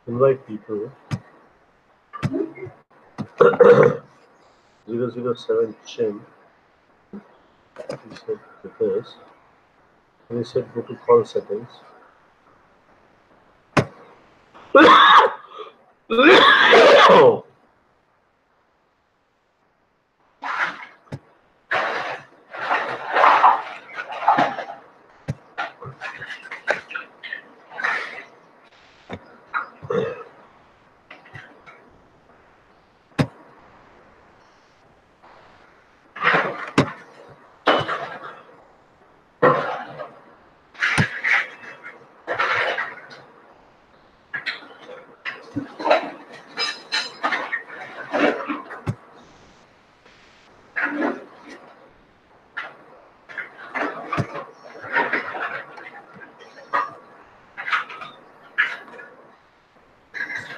Invite people. 007 Chin. He said this. And he said go to call settings. Oh.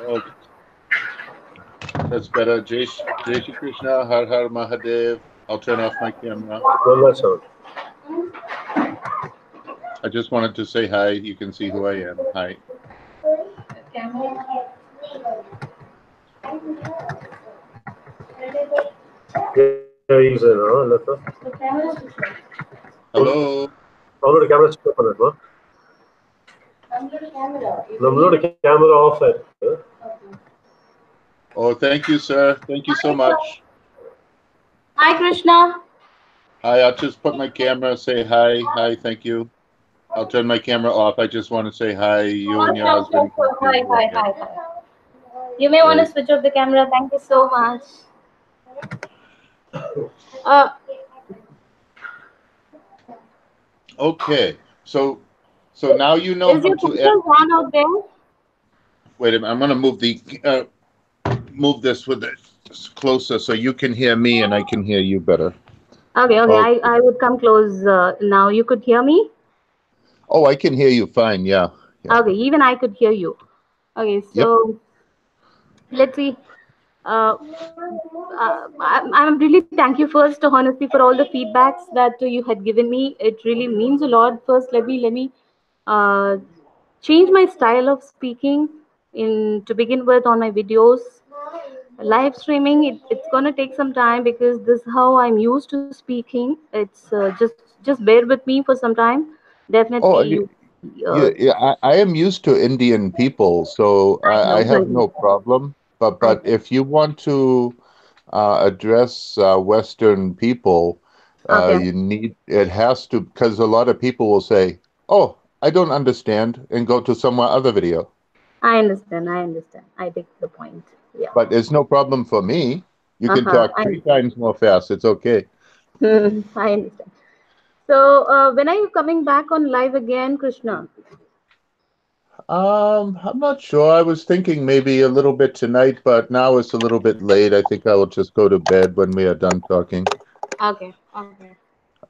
Oh, that's better. Jai Shri Krishna, Har Har Mahadev. I'll turn off my camera. Well, that's all. I just wanted to say hi. You can see who I am. Hi. Yeah, he's in, Latha. Hello. Download the camera switch on it, huh? Download the camera off it. Huh? Oh, thank you, sir. Thank you so much. Hi, Krishna. Hi, I'll just put my camera, say hi. Hi, thank you. I'll turn my camera off. I just want to say hi. You and your husband. Hi. You may want to switch off the camera. Thank you so much. Okay, so now you know Is your how to. picture on out there? Wait a minute. I'm going to move the move this with it closer so you can hear me and I can hear you better. Okay. I would come close now. You could hear me? Oh, I can hear you fine. Yeah. Okay, even I could hear you. Okay, so let's see. I'm really thank you first, honestly, for all the feedbacks that you had given me. It really means a lot. First, let me uh, change my style of speaking in to begin with on my videos. Live streaming, it's gonna take some time because this is how I'm used to speaking. It's just bear with me for some time. Definitely, Oh, you. yeah. I am used to Indian people, so I I know. have no problem. But if you want to address Western people, Okay. it has to, because a lot of people will say, "Oh, I don't understand," and go to some other video. I understand. I take the point. Yeah. But it's no problem for me. You can talk I three understand. times more fast. It's okay. I understand. So, when are you coming back on live again, Krishna? I'm not sure. I was thinking maybe a little bit tonight, but now it's a little bit late. I think I will just go to bed when we are done talking. Okay.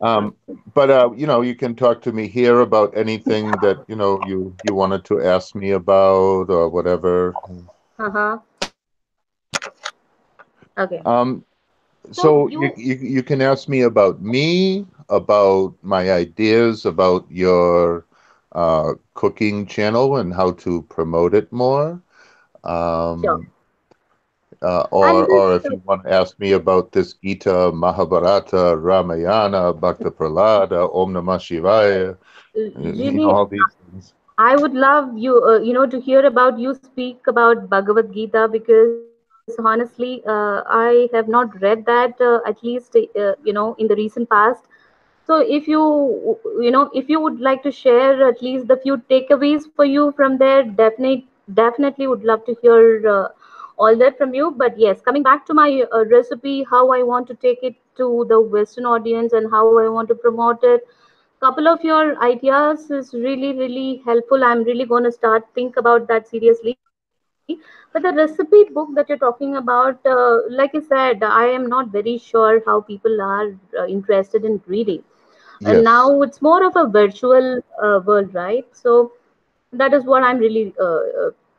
Um, but you can talk to me here about anything that you wanted to ask me about or whatever. Uh-huh. Okay. Um, So so you, you can ask me about me, about my ideas, about your cooking channel and how to promote it more. sure. Um, And or if you want to ask me about this Gita, Mahabharata, Ramayana, Bhakta Prahlada, Om Namah Shivaya, really, all these things. I would love you, to hear about you speak about Bhagavad Gita because honestly, I have not read that at least, in the recent past. So if you would like to share at least the few takeaways for you from there, definitely would love to hear all that from you. But yes, coming back to my recipe, how I want to take it to the Western audience and how I want to promote it. Couple of your ideas is really helpful. I'm really going to start think about that seriously. But the recipe book that you're talking about, like I said, I am not very sure how people are interested in reading. And now Yes, it's more of a virtual world, right? So that is what I'm really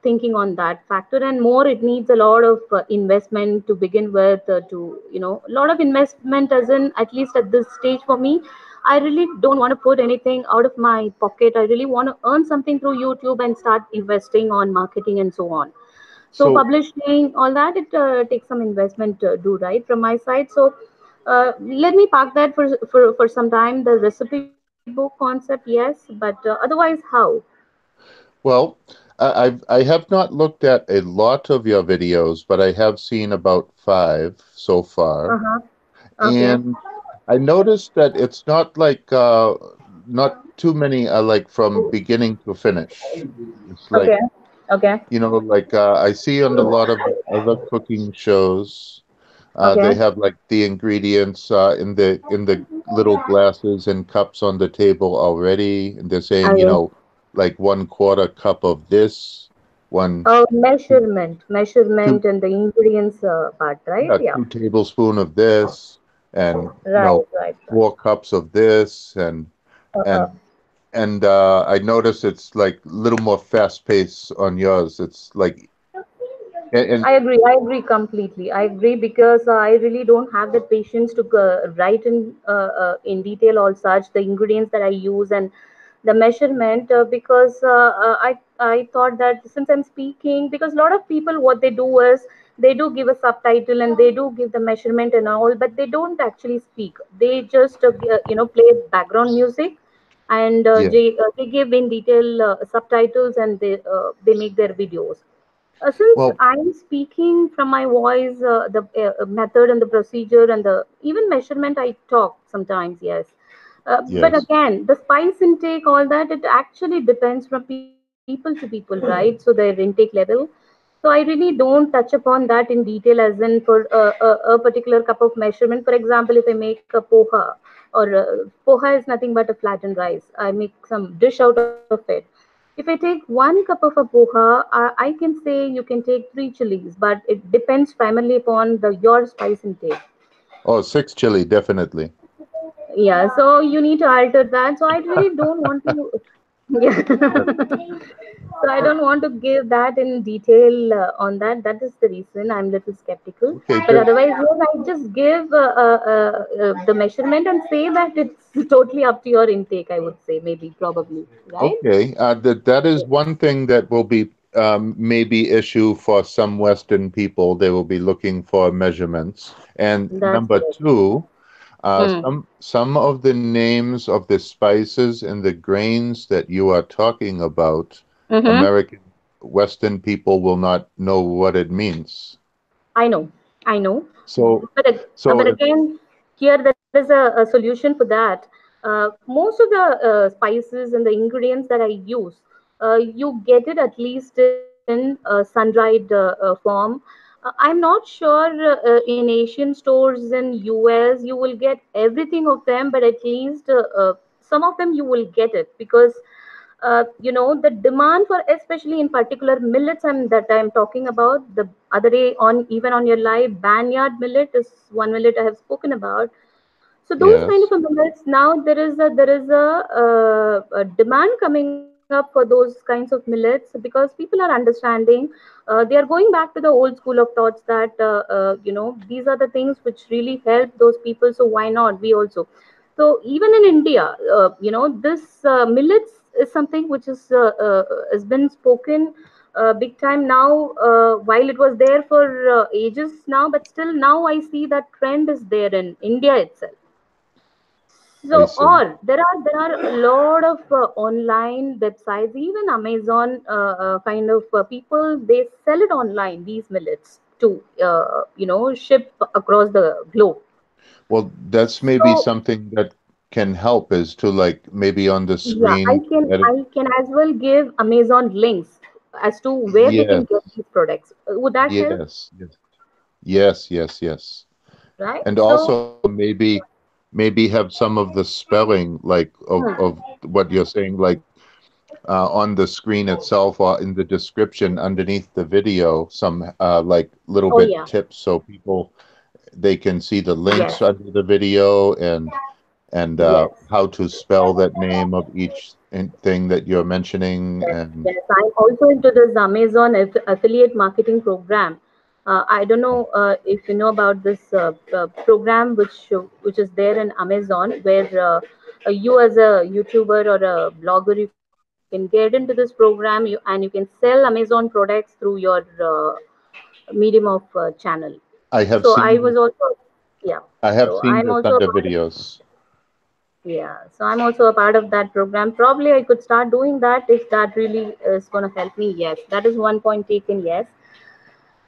thinking on that factor. And more, it needs a lot of investment to begin with. To a lot of investment, as in at least at this stage for me. I really don't want to put anything out of my pocket. I really want to earn something through YouTube and start investing on marketing and so on. So So, publishing, all that, it takes some investment to do, right, from my side. So let me park that for some time. The recipe book concept, yes, but otherwise, how? well, I have not looked at a lot of your videos, but I have seen about five so far. Uh-huh. Okay. And I noticed that it's not like not too many are like from beginning to finish. It's like, Okay. Okay. like I see on a lot of other cooking shows, they Okay. have like the ingredients in the little glasses and cups on the table already, and they're saying, I like 1/4 cup of this, one measurement two and the ingredients part, right? yeah, Yeah. 2 tablespoon of this, and Right. Right. Right. 4 cups of this, Uh-huh. and I notice it's like a little more fast paced on yours. It's like and I agree. I agree completely. I agree because I really don't have the patience to write in detail all such the ingredients that I use and the measurement because I thought that since I'm speaking, because a lot of people what they do is they do give a subtitle and they do give the measurement and all, but they don't actually speak. They just play background music and yeah. they give in detail subtitles and they make their videos. Since Well, I'm speaking from my voice, the method and the procedure and the even measurement, I talk sometimes, yes. But yes. again, the spice intake, all that, it actually depends from people to people, right? So their intake level. So I really don't touch upon that in detail, as in for a particular cup of measurement. For example, if I make a poha, or poha is nothing but a flattened rice. I make some dish out of it. If I take 1 cup of a poha, I can say you can take 3 chilies, but it depends primarily upon the your spice intake. Oh, six chili, definitely. Yeah, so you need to alter that. So I really don't want to. Yeah. Yeah. So I don't want to give that in detail on that. That is the reason I'm little skeptical. Okay, But otherwise, yes, I just give the measurement and say that it's totally up to your intake. I would say maybe probably right. okay. That is one thing that will be maybe issue for some Western people. They will be looking for measurements. And That's number correct. two, Hmm. some of the names of the spices and the grains that you are talking about, Mm-hmm. American Western people will not know what it means. I know. I know. So, But so but if, again, here there is a solution for that. Most of the spices and the ingredients that I use, you get it at least in sun-dried form. I'm not sure in Asian stores in US you will get everything of them, but at least some of them you will get it because the demand for especially in particular millets and that I'm talking about the other day on even on your live barnyard millet is one millet I have spoken about. So those kind yes, of a millets now there is a demand coming up for those kinds of millets because people are understanding. They are going back to the old school of thoughts that these are the things which really help those people. So why not we also? So even in India, this millets is something which has been spoken big time now. While it was there for ages now, but still now I see that trend is there in India itself. I So, see. or there are a lot of online websites, even Amazon kind of people. They sell it online. These millets to ship across the globe. Well, that's maybe So something that can help is to like maybe on the yeah, I screen can edit. I can as well give Amazon links as to where they can get Yes, these products. Would that help? yes, yes, yes, yes, yes. Right. And So also maybe have some of the spelling like of hmm. what you're saying, like on the screen itself or in the description underneath the video, some like little Oh bit yeah. tips so people they can see the links Yes. under the video and Yes. how to spell that name of each thing that you're mentioning. Yes, And yes. I'm also into this Amazon affiliate marketing program. I don't know if you know about this program which is there in Amazon where you as a YouTuber or a blogger, you can get into this program, and you can sell Amazon products through your medium of channel. I So have I was seen also, yeah. I have So seen I'm this also a under part of, videos. yeah. So I'm also a part of that program. Probably I could start doing that if that really is going to help me. Yes, that is one point taken. Yes.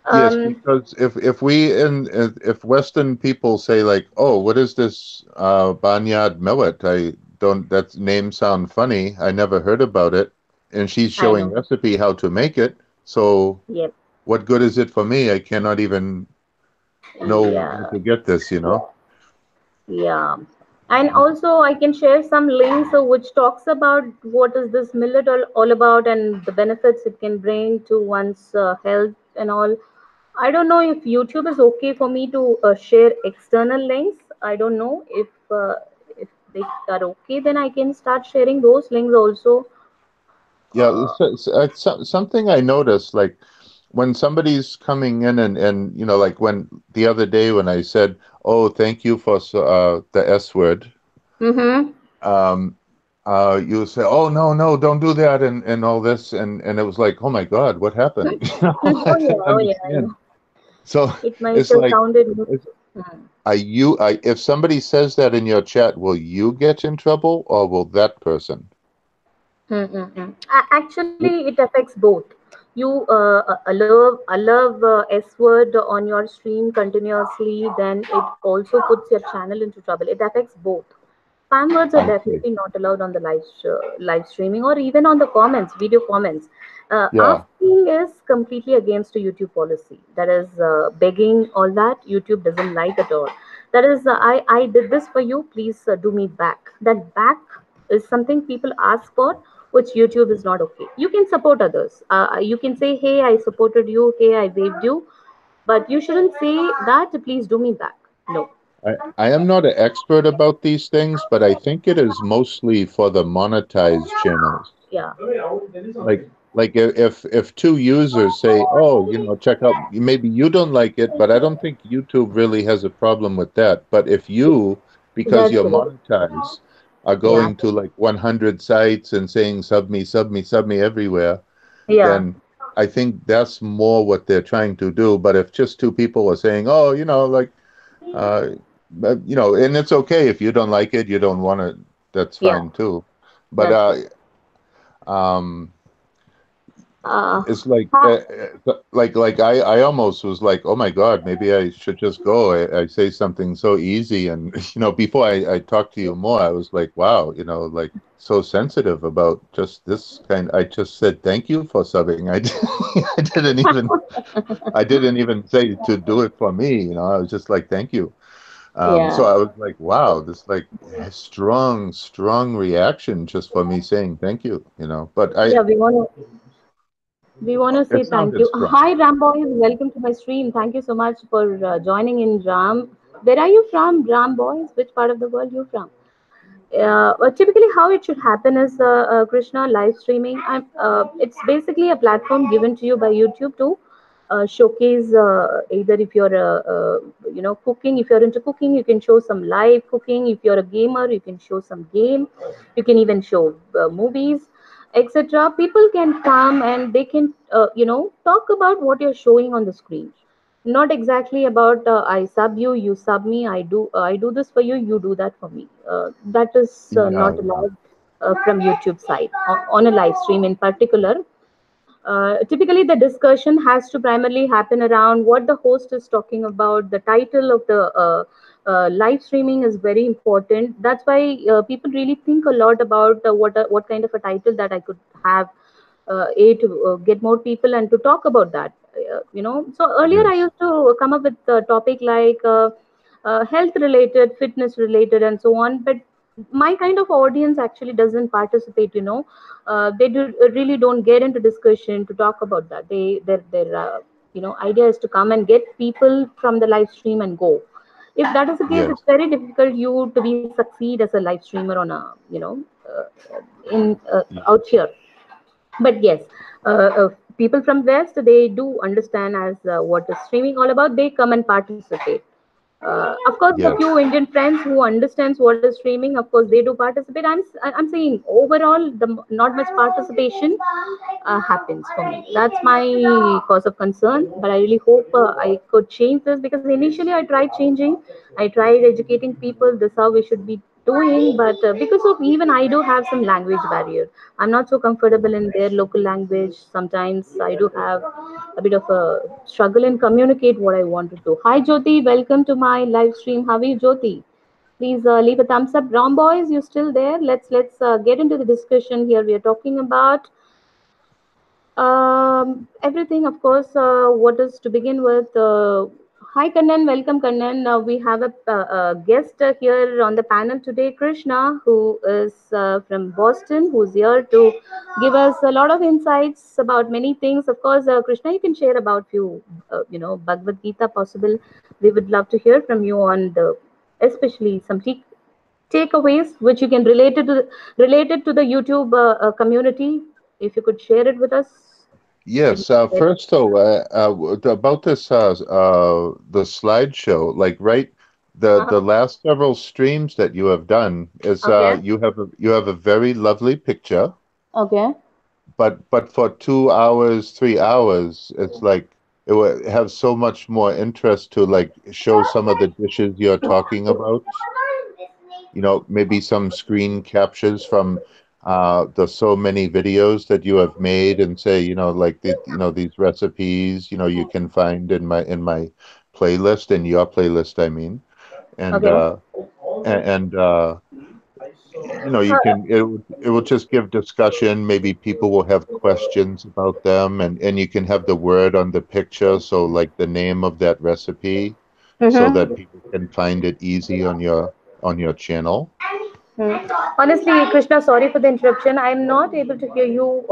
Yes, Um. because if we in if Western people say like, "Oh, what is this barnyard millet?" I don't. That name sound funny. I never heard about it, and she's I showing know. recipe how to make it. So Yep. what good is it for me? I cannot even know where Yeah. to get this. You know. Yeah. And also I can share some links which talks about what is this millet all about and the benefits it can bring to one's health and all. I don't know if YouTube is okay for me to share external links. I don't know if they are okay, then I can start sharing those links also. Yeah, Uh, something I noticed, like when somebody's coming in and like when the other day when I said, "Oh, thank you for the S word," mm-hmm. um, you say, "Oh, no, no, don't do that," and all this, and it was like, "Oh my God, what happened?" I Oh yeah, didn't oh yeah, understand. yeah. So It might it's have like, sounded. it's, Hmm. if somebody says that in your chat, will you get in trouble or will that person? Mm-mm-mm. Actually, it affects both. You allow S word on your stream continuously, then it also puts your channel into trouble. It affects both. Spam words are I see. definitely not allowed on the live streaming or even on the comments, video comments. Yeah, Asking is completely against the YouTube policy. That is begging, all that YouTube doesn't like at all. That is, I did this for you. Please do me back. That back is something people ask for, which YouTube is not okay. You can support others. You can say, "Hey, I supported you. Hey, I waved you," but you shouldn't say that. Please do me back. No. I am not an expert about these things, but I think it is mostly for the monetized channels. Yeah. Like if two users say, "Oh, check out," maybe you don't like it, but I don't think YouTube really has a problem with that. But if you, because That's you're correct. monetized, are Yeah. going to like 100 sites and saying sub me, sub me, sub me everywhere, Yeah. then I think that's more what they're trying to do. But if just two people are saying, "Oh, like," uh, and it's okay if you don't like it, you don't want it, that's Yeah. fine too. But That's correct. um, Uh, it's like ha- I almost was like, oh my God, maybe I should just go. I say something so easy, and before I talk to you more, I was like, wow, like so sensitive about just this kind. I just said thank you for subbing. I didn't even say to do it for me. I was just like thank you. So yeah. I was like, wow, this like strong, strong reaction just for me saying thank you. But Yeah. We want to say it thank sounded you. strong. Hi, Ram boys. Welcome to my stream. Thank you so much for joining in, Ram. Where are you from, Ram boys? Which part of the world you from? Typically how it should happen is Krishna live streaming. It's basically a platform given to you by YouTube to showcase either if you're cooking. If you're into cooking, you can show some live cooking. If you're a gamer, you can show some game. You can even show movies, etc. People can come and they can talk about what you're showing on the screen, not exactly about I sub you, you sub me, I do this for you, you do that for me. That is Yeah, not yeah. allowed from YouTube side on a live stream in particular. Typically the discussion has to primarily happen around what the host is talking about. The title of the live streaming is very important. That's why people really think a lot about what kind of a title that I could have, to get more people and to talk about that. So earlier I Yes, used to come up with a topic like health related, fitness related, and so on. But my kind of audience actually doesn't participate. Really don't get into discussion to talk about that. Their idea is to come and get people from the live stream and go. If that is the case, yes, it's very difficult you to be succeed as a live streamer on a uh, in y- out here. But yes, people from west, they do understand as what is streaming all about. They come and participate. Of course, the Yes. few Indian friends who understands what is streaming, of course, they do participate. I'm saying overall, not much participation happens for me. That's my cause of concern. But I really hope I could change this, because initially I tried changing. I tried educating people. This how we should be doing. But because of, even I do have some language barrier. I'm not so comfortable in their local language. Sometimes I do have a bit of a struggle in communicate what I want to do. Hi Jyoti, welcome to my live stream. How are you, Jyoti? Please leave a thumbs up. Brown boys, you still there? Let's get into the discussion here. We are talking about everything, of course. What is to begin with? Hi, Kannan. Welcome, Kannan. We have a guest here on the panel today, Krishna, who is from Boston, who's here to give us a lot of insights about many things. Of course, Krishna, you can share about few, Bhagavad Gita possible. We would love to hear from you on the, especially some takeaways which you can relate it to the YouTube community. If you could share it with us, it Yes. would be very. First, though, about this, the slideshow, like, right, the Uh-huh. last several streams that you have done is, Okay. you have a very lovely picture, Okay. but for 2 hours, 3 hours, it's like it would have so much more interest to like show some of the dishes you're talking about. Maybe some screen captures from the so many videos that you have made and say, like these recipes, you can find in my playlist, in your playlist, I mean, and Okay. uh and you can it will just give discussion. Maybe people will have questions about them, and you can have the word on the picture, so like the name of that recipe, so that Mm-hmm. people can find it easy on your channel. Honestly, Krishna, sorry for the interruption. I'm not able to hear you.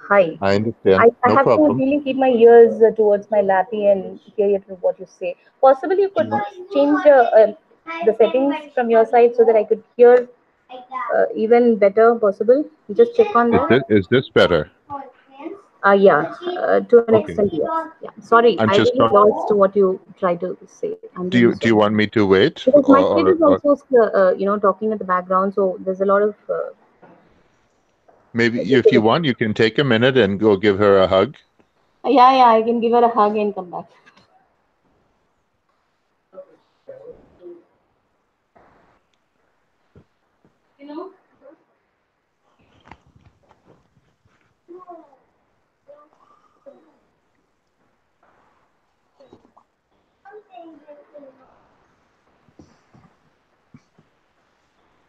Hi. I I, understand. I No have to problem. really keep my ears towards my lappy and hear it what you say. Possibly, you could change the settings from your side so that I could hear even better. Possible. Just check on that. Is this better? Yeah, to an Okay. extent, yes. Yeah. Sorry, I'm I just really talk. lost what you tried to say. I'm really Do sorry. you want me to wait, Because my kid is or also, talking at the background, so there's a lot of. maybe if you want, you can take a minute and go give her a hug? Yeah, yeah, I can give her a hug and come back.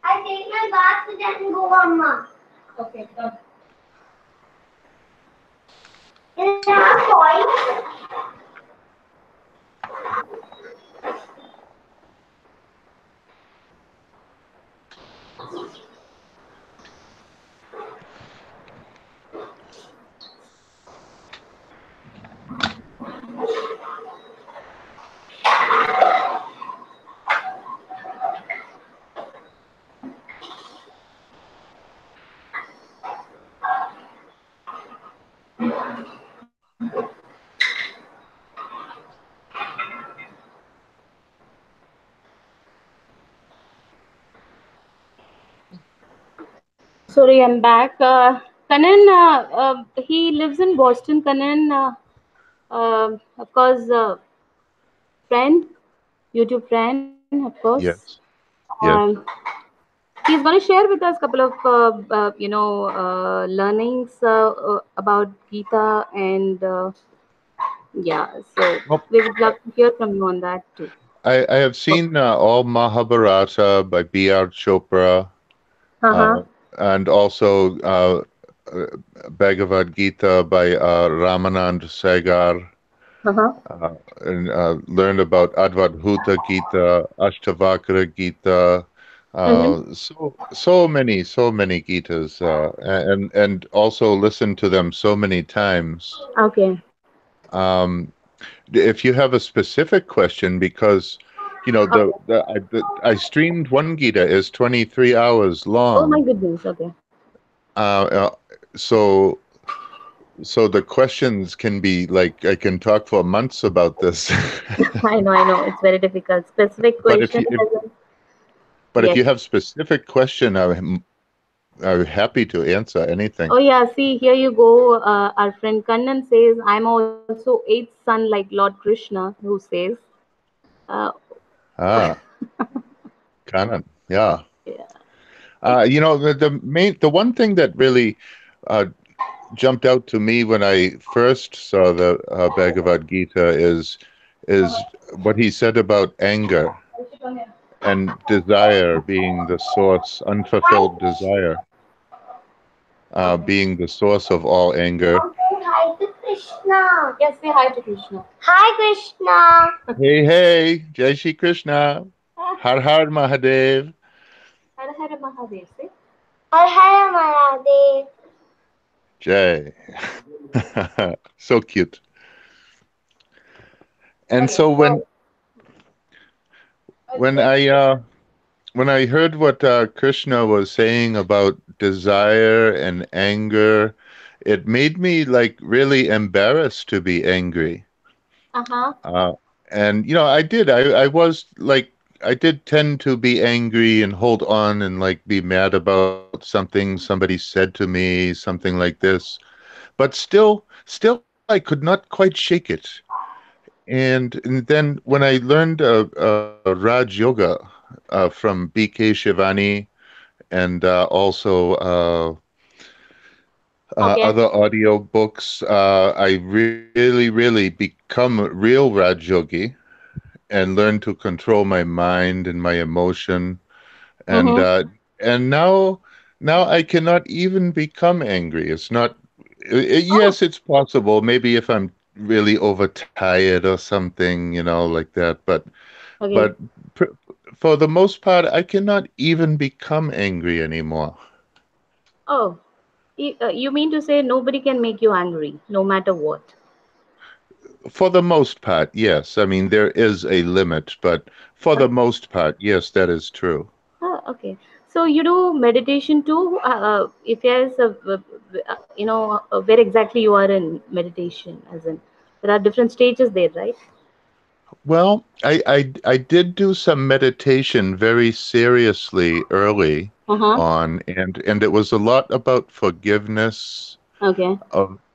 I take my bath and then go, Mama. Okay, come. Is there a point? Sorry, I'm back. Kanan, he lives in Boston. Kanan, of course, friend, YouTube friend, of course. Yes. Um, Yes. he's going to share with us a couple of, learnings about Gita, and yeah, so Well, we would love to hear from you on that too. I have seen all Mahabharata by B.R. Chopra, Uh-huh. uh, and also uh, Bhagavad Gita by Ramanand Sagar, Uh-huh. and learned about Advadhuta Gita, Ashtavakra Gita, Mm-hmm. so many Gitas, and also listened to them so many times. Okay. Um, if you have a specific question, because Okay. I streamed one Gita is 23 hours Oh my long. goodness. Okay. Uh, uh, so So the questions can be like I can talk for months about this. I know, it's very difficult. Specific But if question you as in, but if yes. you have specific question, I'm happy to answer anything. Oh yeah, see here you go. Our friend Kannan says, "I'm also eighth son like Lord Krishna," who says, uh, Ah, Kanan. Yeah. yeah. The one thing that really uh, jumped out to me when I first saw the Bhagavad Gita is what he said about anger and desire being the source, unfulfilled desire being the source of all anger. Hi to Krishna. Yes, say hi to Krishna. Hi, Krishna. Hey, hey, Jai Shri Krishna, Har Har Mahadev, Har Har Mahadev. Say. Har Har Mahadev. Jai. So cute. And Okay. so So, when I uh, when I heard what Krishna was saying about desire and anger, it made me like really embarrassed to be angry. uh-huh. Uh, and I did. I was like, I did tend to be angry and hold on and like be mad about something somebody said to me, something like this. But still, I could not quite shake it. And then when I learned Raj Yoga from BK Shivani and also Okay. other audio books, I really become real Raj Yogi and learn to control my mind and my emotion. And Mm-hmm. uh, and now I cannot even become angry. It's not. Oh, Yes, it's possible. Maybe if I'm really overtired or something, like that. But okay. pr- for the most part, I cannot even become angry anymore. Oh, you mean to say nobody can make you angry, no matter what? For the most part, yes. I mean, there is a limit, but for the Okay. most part, yes, that is true. Oh, okay. So you do meditation too? If yes, where exactly you are in meditation, as in there are different stages there, right? Well, I did do some meditation very seriously early Uh-huh. on, and it was a lot about Okay.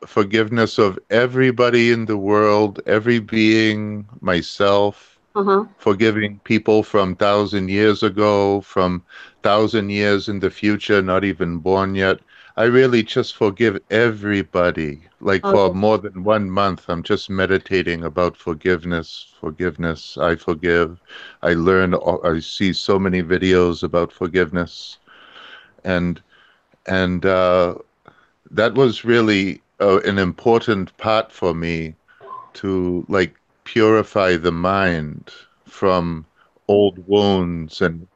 forgiveness of everybody in the world, every being, myself, Uh-huh. forgiving people from 1,000 years ago, from 1,000 years in the future, not even born yet. I really just forgive everybody. Like for Okay. more than 1 month, I'm just meditating about forgiveness, forgiveness. I forgive. I see so many videos about forgiveness, and and that was really an important part for me to like purify the mind from old wounds and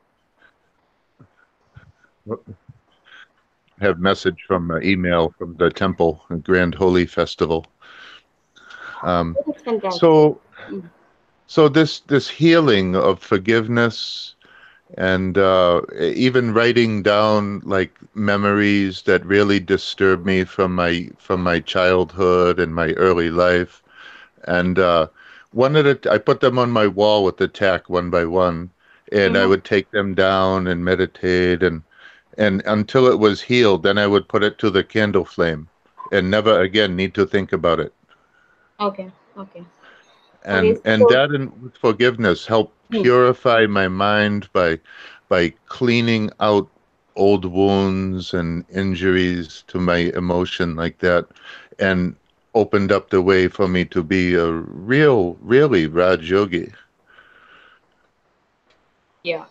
have message from email from the temple, the Grand Holy Festival. Um, That's fantastic. so Mm. so this healing of forgiveness and even writing down like memories that really disturb me from my childhood and my early life. And I put them on my wall with the tack one by one, and I Mm-hmm. would take them down and meditate and until it was healed, then I would put it to the candle flame and never again need to think about it. Okay. Okay. Okay. And So, that and with forgiveness helped hmm. purify my mind by cleaning out old wounds and injuries to my emotion like that, and opened up the way for me to be a really Raj Yogi. Yeah.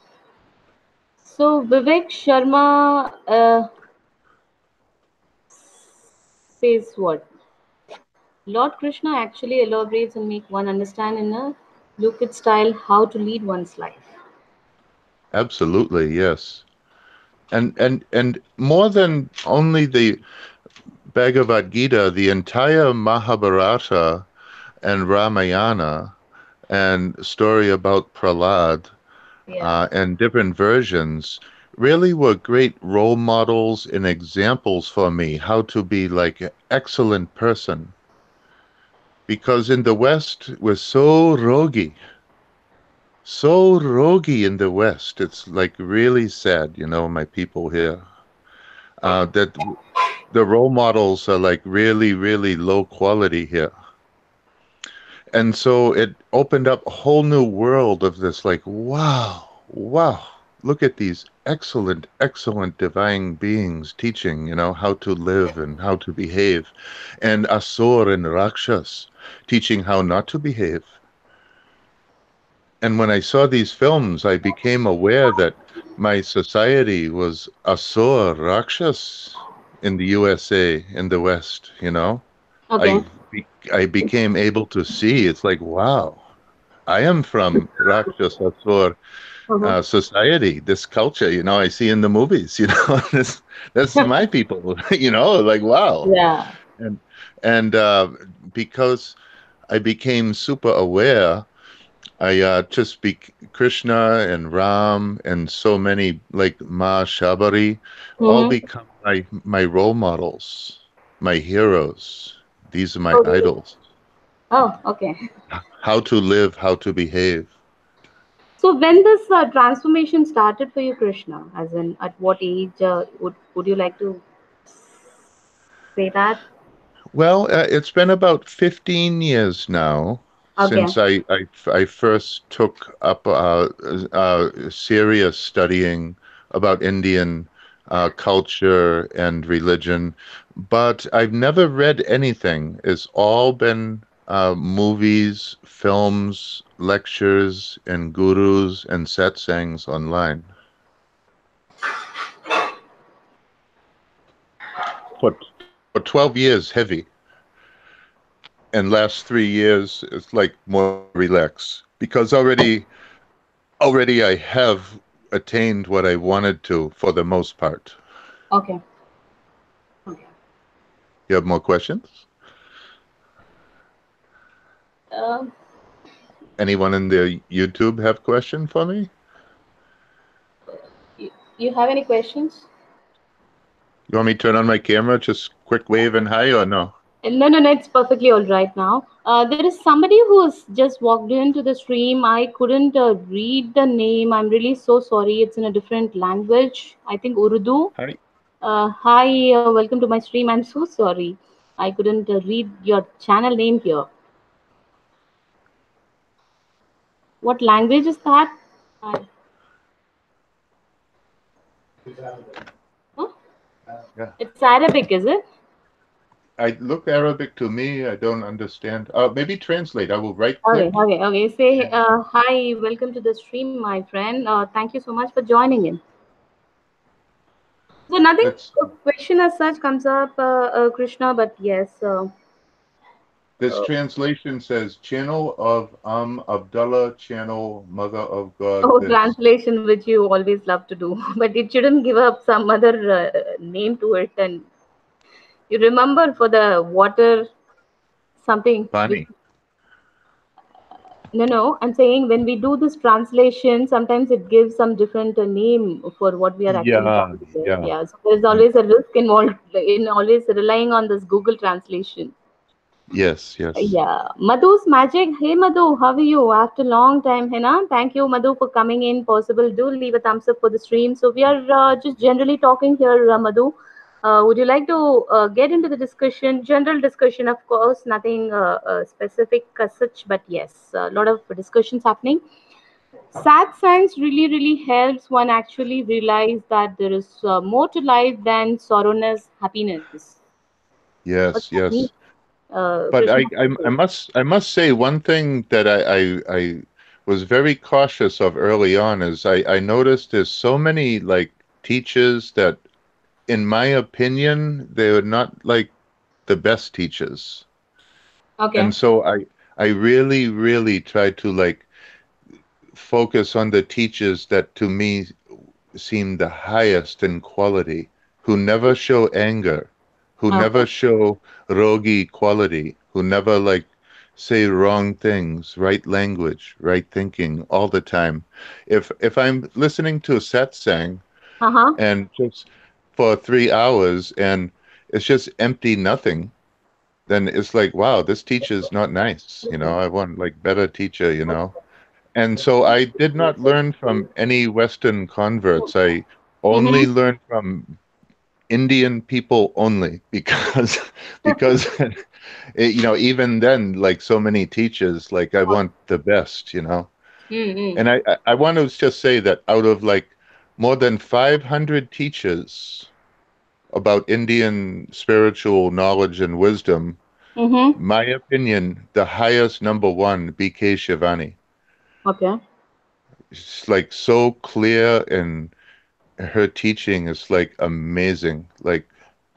So Vivek Sharma says what? Lord Krishna actually elaborates and make one understand in a Lucid style how to lead one's life. Absolutely, yes. And more than only the Bhagavad Gita, the entire Mahabharata and Ramayana and story about Prahlad Yeah. and different versions really were great role models and examples for me how to be like an excellent person. Because in the West, we're so roguey in the West. It's like really sad, my people here, that the role models are like really, really low quality here. And so it opened up a whole new world of this, like, wow, wow, look at these excellent, excellent divine beings teaching, how to live and how to behave. And Asur and Rakshas teaching how not to behave. And when I saw these films, I became aware that my society was Asur, Rakshas in the USA, in the West, Okay. I I became able to see. It's like, wow, I am from Rakshasasur Uh-huh. society, this culture, I see in the movies, that's my people, like wow. Yeah. And and because I became super aware, I just speak Krishna and Ram and so many like Ma Shabari, all Mm-hmm. become my role models, my heroes. These are my Oh, really? idols. Oh, okay. How to live, how to behave. So when this transformation started for you, Krishna, as in at what age would you like to say that? Well, it's been about 15 years now Okay. since I first took up serious studying about Indian culture and religion, but I've never read anything. It's all been movies, films, lectures, and gurus and satsangs online. For 12 years, heavy. And last 3 years it's like more relaxed because already I have attained what I wanted to for the most part. Okay. Okay. You have more questions? Um, Anyone in the YouTube have question for me? you have any questions? You want me to turn on my camera, just quick wave and hi or no? No, no, no, it's perfectly all right now. There is somebody who's just walked into the stream. I couldn't read the name. I'm really so sorry. It's in a different language. I think Urdu. Hi. Hi, welcome to my stream. I'm so sorry. I couldn't read your channel name here. What language is that? Hi. Huh? Yeah. It's Arabic, is it? I look Arabic to me. I don't understand. Maybe translate. I will right Okay, click. okay, okay. Say And hi, welcome to the stream, my friend. Thank you so much for joining in. So nothing let's question as such comes up, Krishna, but yes. This Uh, translation says channel of Abdullah, channel mother of God oh, this. translation, which you always love to do, but it shouldn't give up some other name to it. And you remember for the water something which Funny. no, I'm saying when we do this translation, sometimes it gives some different name for what we are actually Yeah, trying to say. yeah. Yeah, so there is always a risk involved in always relying on this Google translation. Yes, yes. Yeah, Madhu's magic. Hey Madhu, how are you? After long time, Hena. Thank you, Madhu, for coming in. Possible, do leave a thumbs up for the stream. So we are just generally talking here, Madhu. Would you like to get into the discussion? General discussion, of course, nothing specific as such, but yes, a lot of discussions happening. Sad science really, really helps one actually realize that there is more to life than sorrowness, happiness. What's Yes, that mean? yes. But Krishna? I must say one thing that I was very cautious of early on is I noticed there's so many like teachers that in my opinion they are not like the best teachers. Okay. And so I really, really try to like focus on the teachers that to me seem the highest in quality, who never show anger, who Okay. never show rogi quality, who never like say wrong things, right language, right thinking all the time. If I'm listening to a satsang, Uh-huh. and just for 3 hours, and it's just empty nothing, then it's like, wow, this teacher's not nice. I want like better teacher. And so I did not learn from any Western converts. I only Mm-hmm. learned from Indian people only because because even then, like so many teachers, like I want the best. Mm-hmm. And I want to just say that out of like more than 500 teachers about Indian spiritual knowledge and wisdom, Mm-hmm. my opinion, the highest number one, BK Shivani. Okay. It's like so clear, and her teaching is like amazing. Like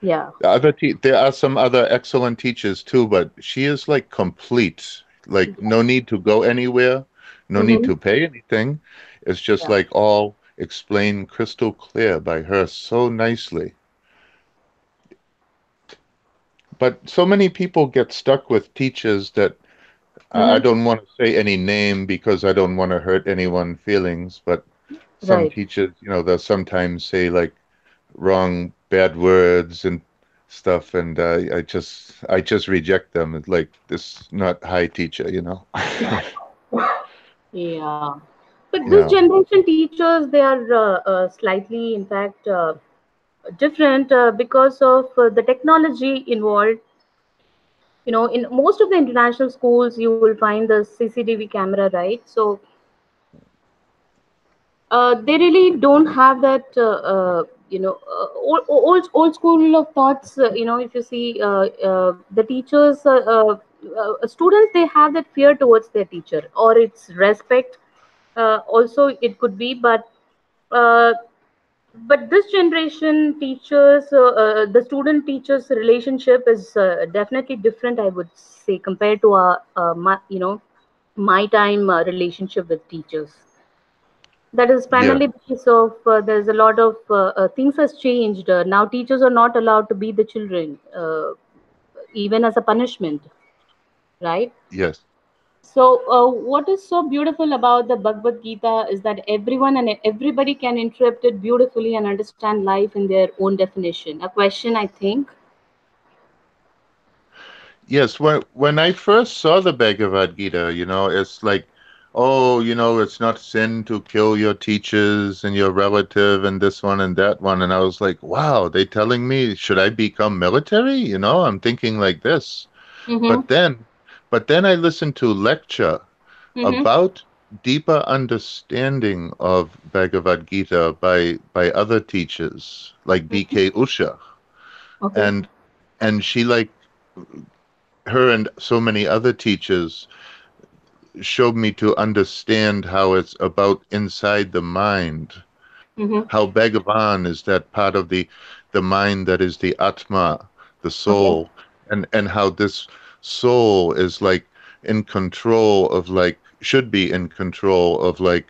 Yeah. there are some other excellent teachers too, but she is like complete. Like no need to go anywhere, no need Mm-hmm. to pay anything. It's just Yeah. like all explained crystal clear by her so nicely. But so many people get stuck with teachers that I Mm-hmm. don't want to say any name because I don't want to hurt anyone's feelings, but some Right. teachers, they'll sometimes say like wrong bad words and stuff, and I just reject them. It's like this not high teacher. Yeah. But this Yeah. generation teachers, they are slightly, in fact, different because of the technology involved. In most of the international schools, you will find the CCTV camera, right? So they really don't have that old school of thoughts. If you see the teachers, students, they have that fear towards their teacher, or it's respect. Also it could be, uh, but this generation teachers, the student teachers relationship is definitely different, I would say, compared to my time relationship with teachers. That is Yeah. primarily because of there's a lot of things has changed. Now teachers are not allowed to beat the children, even as a punishment, right? Yes. So what is so beautiful about the Bhagavad Gita is that everyone and everybody can interpret it beautifully and understand life in their own definition. A question, I think. Yes, when I first saw the Bhagavad Gita, it's like, oh, it's not sin to kill your teachers and your relative and this one and that one. And I was like, wow, they telling me, should I become military? I'm thinking like this. Mm-hmm. But then, but then I listened to lecture Mm-hmm. about deeper understanding of Bhagavad Gita by other teachers like BK Usha, Okay. and she like her and so many other teachers showed me to understand how it's about inside the mind, Mm-hmm. how Bhagavan is that part of the mind that is the Atma, the Okay. soul, and how this soul is like in control of like should be in control of like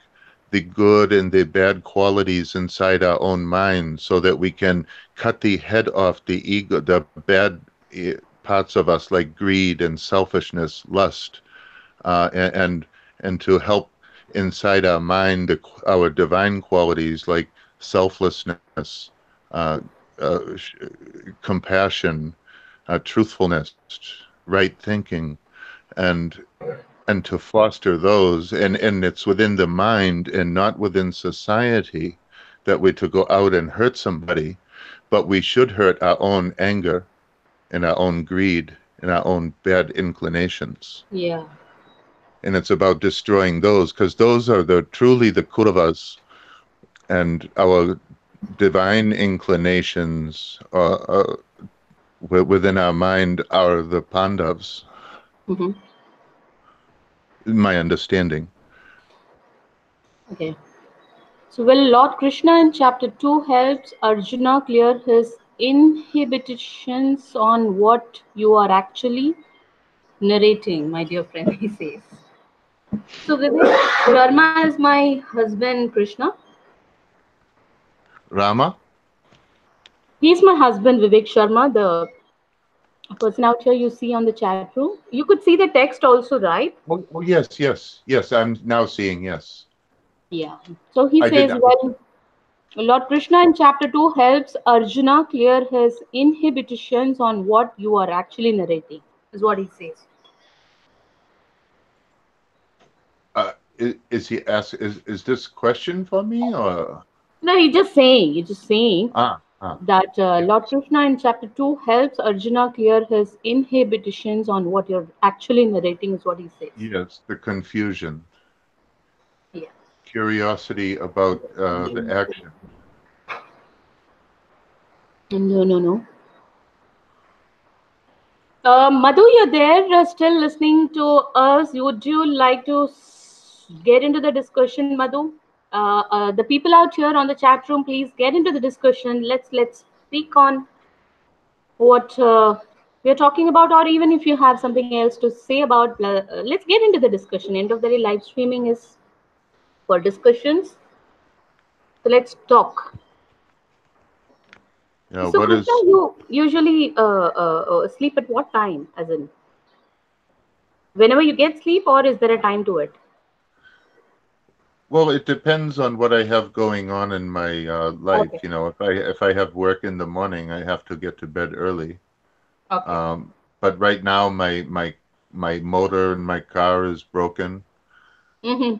the good and the bad qualities inside our own mind so that we can cut the head off the ego, the bad parts of us like greed and selfishness, lust, and to help inside our mind our divine qualities like selflessness, uh, compassion, truthfulness, right thinking, and and to foster those, and it's within the mind and not within society that we to go out and hurt somebody, but we should hurt our own anger and our own greed and our own bad inclinations. Yeah. And it's about destroying those because those are the truly the Kauravas, and our divine inclinations within our mind are the Pandavas. Mm-hmm. My understanding. Okay. So, well, Lord Krishna in chapter 2 helps Arjuna clear his inhibitions on what you are actually narrating, my dear friend, he says. So, Vivek Sharma is my husband, Krishna. Rama? He's my husband, Vivek Sharma, the person out here you see on the chat room. You could see the text also, right? Oh, yes, yes, yes. I'm now seeing. Yes, Yeah. So he I did. says, well, Lord Krishna in chapter 2 helps Arjuna clear his inhibitions on what you are actually narrating, is what he says. Is he ask? Is this question for me or? No, he's just saying that Yeah. Lord Krishna in chapter 2 helps Arjuna clear his inhibitions on what you're actually narrating, is what he says. Yes, the confusion, Yeah. curiosity about the action. No, no, no. Madhu, you're there, still listening to us. Would you like to get into the discussion, Madhu? The people out here on the chat room, please get into the discussion. Let's speak on what we're talking about, or even if you have something else to say about. Let's get into the discussion. End of the day, live streaming is for discussions. So let's talk. Yeah. So, What Krishna, is? you usually sleep at what time? As in, whenever you get sleep, or is there a time to it? Well, it depends on what I have going on in my Okay. life. If I have work in the morning, I have to get to bed early. Okay. But right now, my motor in my car is broken, Mm-hmm.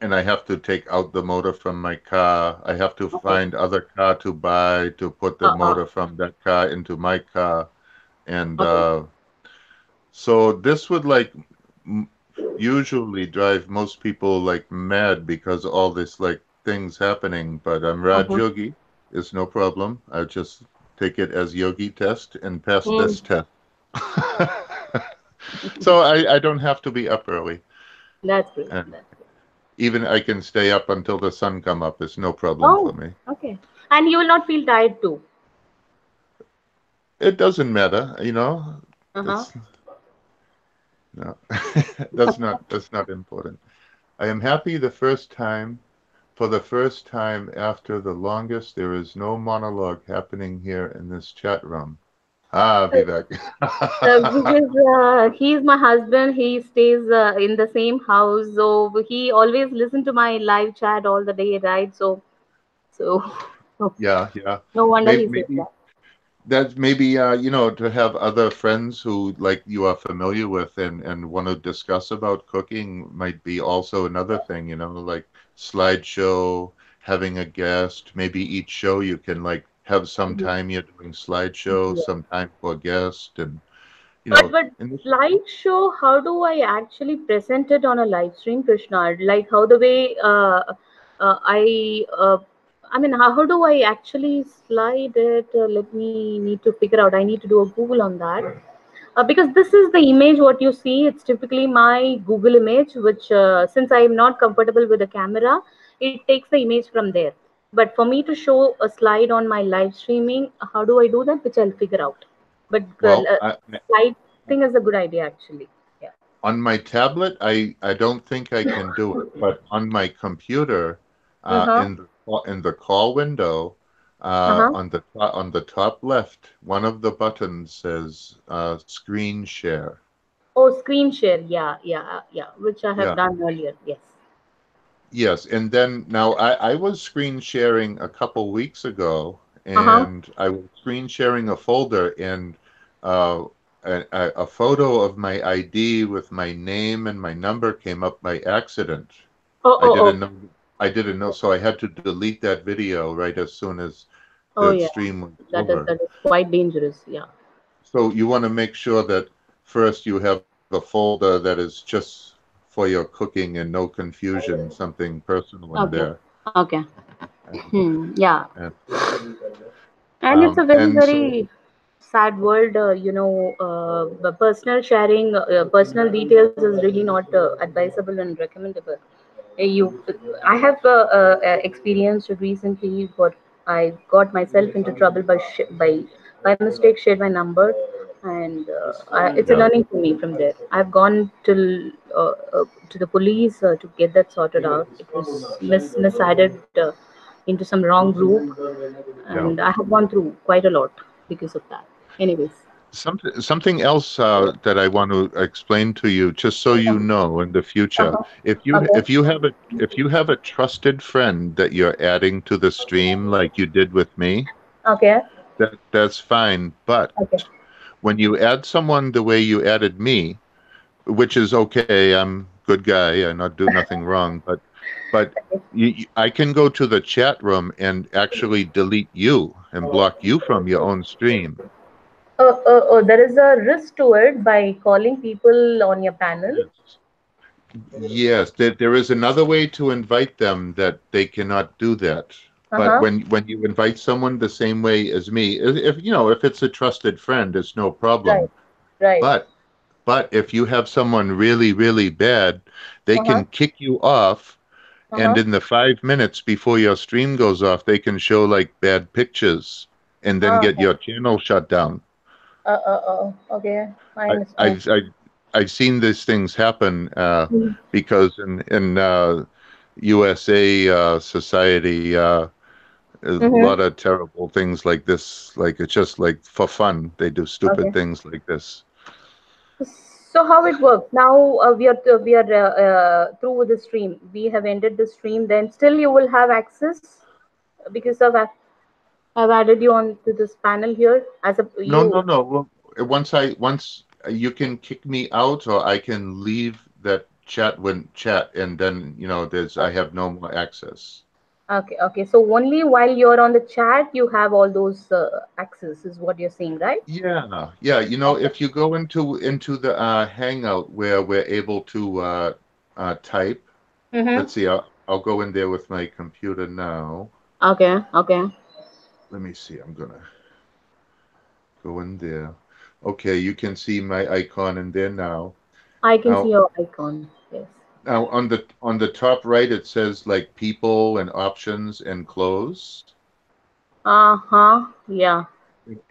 and I have to take out the motor from my car. I have to Okay. find other car to buy to put the Uh-uh. motor from that car into my car, and Okay. so this would m- usually drive most people like mad because all this like things happening. But I'm Raj Uh-huh. Yogi. It's no problem. I just take it as yogi test and pass Mm. this test. So I don't have to be up early, That's great. and That's great. even I can stay up until the sun come up. It's no problem for Oh, me. okay. And you will not feel tired too. It doesn't matter, you know. Uh-huh. That's no, that's not important. I am happy the first time. For the first time after the longest, there is no monologue happening here in this chat room. Ah, Vivek. Because he's my husband, he stays in the same house, so he always listen to my live chat all the day, right? So Yeah, yeah. no wonder Maybe, he says maybe that. that's maybe to have other friends who like you are familiar with and want to discuss about cooking might be also another thing, like slideshow, having a guest. Maybe each show you can like have some Mhm. time you're doing slideshow, Yeah. some time for a guest, and But and this, slideshow, how do I actually present it on a live stream, Krishna? Like how the way I mean, how do I actually slide it? Let me need to figure out. I need to do a Google on that. Because this is the image what you see. It's typically my Google image, which since I am not comfortable with the camera, it takes the image from there. But for me to show a slide on my live streaming, how do I do that? Which I'll figure out. But well, slide thing is a good idea actually. Yeah. on my tablet, I don't think I can do it, but on my computer, Uh huh. in the call window, Uh huh. on the top left, one of the buttons says screen share. Oh, screen share. Yeah, yeah, yeah. Which I have Yeah, done earlier. Yes. yes, and then now I was screen sharing a couple weeks ago, Uh huh. and I was screen sharing a folder, and uh, a photo of my ID with my name and my number came up by accident. Oh, I oh, didn't oh. know. I didn't know, so I had to delete that video right as soon as Oh, the yeah. stream was That over. is quite dangerous. Yeah. So you want to make sure that first you have a folder that is just for your cooking and no confusion, something personal in Okay. there. Okay. And, Yeah. and And it's a very, and so very sad world. The personal sharing, personal details is really not advisable and recommendable. You, I have experienced recently, but I got myself into trouble by mistake shared my number, and it's a yeah, learning for me from there. I've gone to the police to get that sorted out. It was misadded into some wrong group, yeah. and I have gone through quite a lot because of that. Anyways. Something else that I want to explain to you, just so you know in the future. Uh-huh. If Okay. you have a trusted friend that you're adding to the stream, like you did with me, Okay. that's fine. But Okay. when you add someone the way you added me, which is okay, I'm good guy, I not do nothing wrong, but I can go to the chat room and actually delete you and block you from your own stream. There is a risk to it by calling people on your panel. Yes. Yes, there is another way to invite them that they cannot do that. But Uh-huh. when you invite someone the same way as me, if you know if it's a trusted friend, it's no problem. Right. Right. But if you have someone really, really bad, they Uh-huh. can kick you off, and Uh-huh. in the 5 minutes before your stream goes off, they can show like bad pictures and then get Okay. your channel shut down. Okay. I I, understand. I've I've I've seen these things happen because in USA society, a lot Mm-hmm. of terrible things like this. Like it's just like for fun, they do stupid Okay. things like this. So how it works now? We are through with the stream. We have ended the stream. Then still you will have access because I've added you on to this panel here as a No, no, you. no. Well, once you can kick me out, or I can leave that chat when chat, and then there's I have no more access. Okay, okay. So only while you're on the chat, you have all those access, is what you're saying, right? Yeah, yeah. Okay. If you go into the Hangout where we're able to type, Mm-hmm. let's see. I'll go in there with my computer now. Okay, okay. Let me see. I'm gonna go in there. Okay, you can see my icon in there now. I can see Now, your icon. Yes. on the top right, it says like people and options and close. Uh-huh. Yeah.